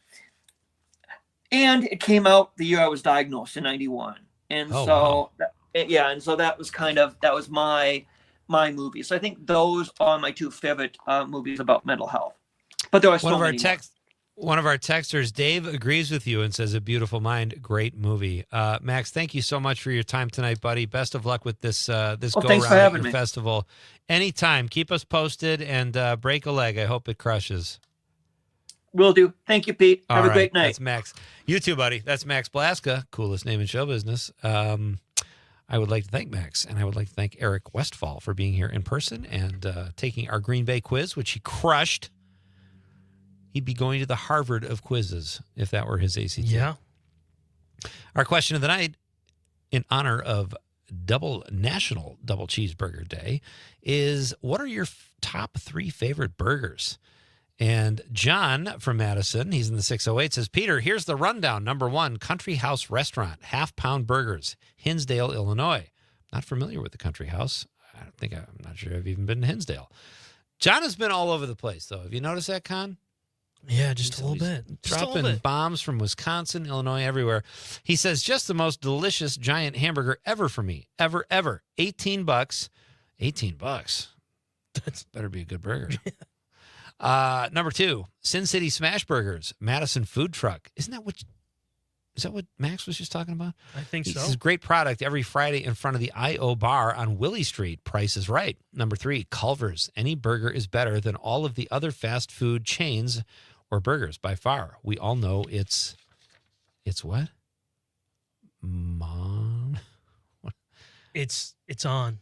And it came out the year I was diagnosed in 91. And so that was that was my movie. So I think those are my two favorite movies about mental health. But there are so many more. One of our texters, Dave, agrees with you and says A Beautiful Mind, great movie. Max, thank you so much for your time tonight, buddy. Best of luck with this go-around at your festival. Anytime. Keep us posted and break a leg. I hope it crushes. Will do. Thank you, Pete. Have a great night. That's Max. You too, buddy. That's Max Blaska, coolest name in show business. I would like to thank Max, and I would like to thank Eric Westfall for being here in person and taking our Green Bay quiz, which he crushed. He'd be going to the Harvard of quizzes if that were his ACT. Yeah. Our question of the night, in honor of National Double Cheeseburger Day, is what are your top 3 favorite burgers? And John from Madison, he's in the 608, says, Peter, here's the rundown. Number 1, Country House Restaurant, half-pound burgers, Hinsdale, Illinois. Not familiar with the Country House. I'm not sure I've even been to Hinsdale. John has been all over the place, though. Have you noticed that, Con? Yeah, just a little bit. Just a little Dropping bit. bombs from Wisconsin, Illinois, everywhere. He says, just the most delicious giant hamburger ever for me. Ever. $18. $18. That better be a good burger. Number 2, Sin City Smash Burgers, Madison Food Truck. Is that what Max was just talking about? I think He so. says, great product every Friday in front of the I.O. Bar on Willie Street. Price is right. Number 3, Culver's. Any burger is better than all of the other fast food chains or burgers by far. We all know it's what? Mom. It's on.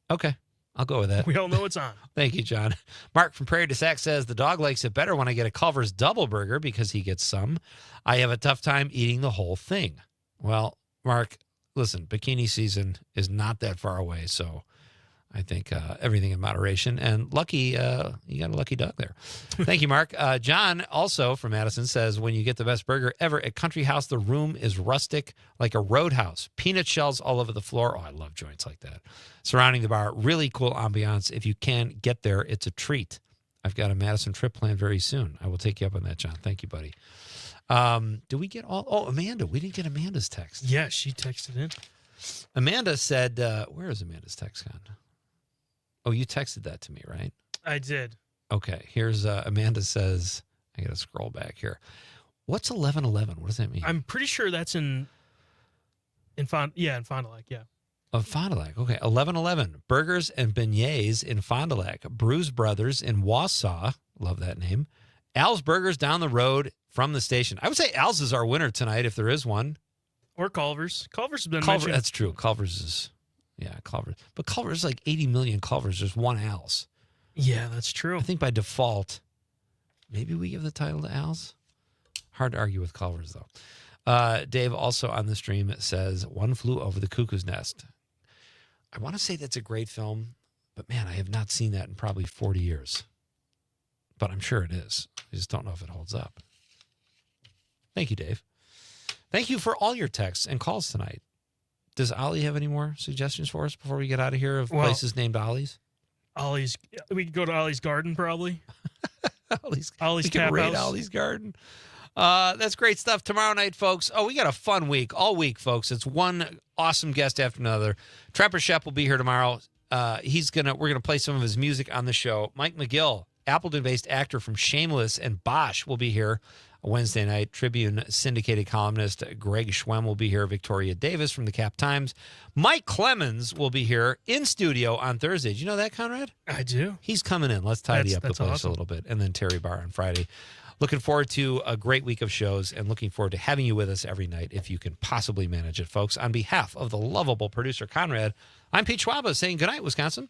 Okay. I'll go with that. We all know it's on. Thank you, John. Mark from Prairie du Sac says the dog likes it better when I get a Culver's double burger because he gets some. I have a tough time eating the whole thing. Well, Mark, listen, bikini season is not that far away, so I think everything in moderation. And lucky, you got a lucky dog there. Thank you, Mark. John, also from Madison, says when you get the best burger ever at Country House, the room is rustic like a roadhouse. Peanut shells all over the floor. Oh, I love joints like that. Surrounding the bar, really cool ambiance. If you can get there, it's a treat. I've got a Madison trip planned very soon. I will take you up on that, John. Thank you, buddy. Do we get all? Oh, Amanda. We didn't get Amanda's text. Yeah, she texted in. Amanda said, where is Amanda's text gone? Oh, you texted that to me, right? I did. Okay. Here's Amanda says, I got to scroll back here. What's 1111? What does that mean? I'm pretty sure that's in Fond du Lac, yeah. Of Fond du Lac. Okay. 1111. Burgers and beignets in Fond du Lac. Bruise Brothers in Wausau. Love that name. Al's Burgers down the road from the station. I would say Al's is our winner tonight if there is one. Or Culver's. Culver's has been mentioned. That's true. Culver's is, yeah, Culver's. But Culver's is like 80 million Culver's. There's one Al's. Yeah, that's true. I think by default, maybe we give the title to Al's. Hard to argue with Culver's, though. Dave also on the stream says, One Flew Over the Cuckoo's Nest. I want to say that's a great film, but man, I have not seen that in probably 40 years. But I'm sure it is. I just don't know if it holds up. Thank you, Dave. Thank you for all your texts and calls tonight. Does Ollie have any more suggestions for us before we get out of here of places named Ollie's? We could go to Ollie's Garden, probably. Ollie's we can Tap raid House. Ollie's Garden. That's great stuff. Tomorrow night, folks. Oh, we got a fun week. All week, folks. It's one awesome guest after another. Trapper Shep will be here tomorrow. We're gonna play some of his music on the show. Mike McGill, Appleton-based actor from Shameless and Bosch, will be here Wednesday night. Tribune syndicated columnist Greg Schwem will be here. Victoria Davis from the Cap Times. Mike Clemens will be here in studio on Thursday. Did you know that, Conrad? I do. He's coming in. Let's tidy up the that's place awesome. a little bit. And then Terry Barr on Friday. Looking forward to a great week of shows and looking forward to having you with us every night if you can possibly manage it, folks. On behalf of the lovable producer, Conrad, I'm Pete Schwaba saying goodnight, Wisconsin.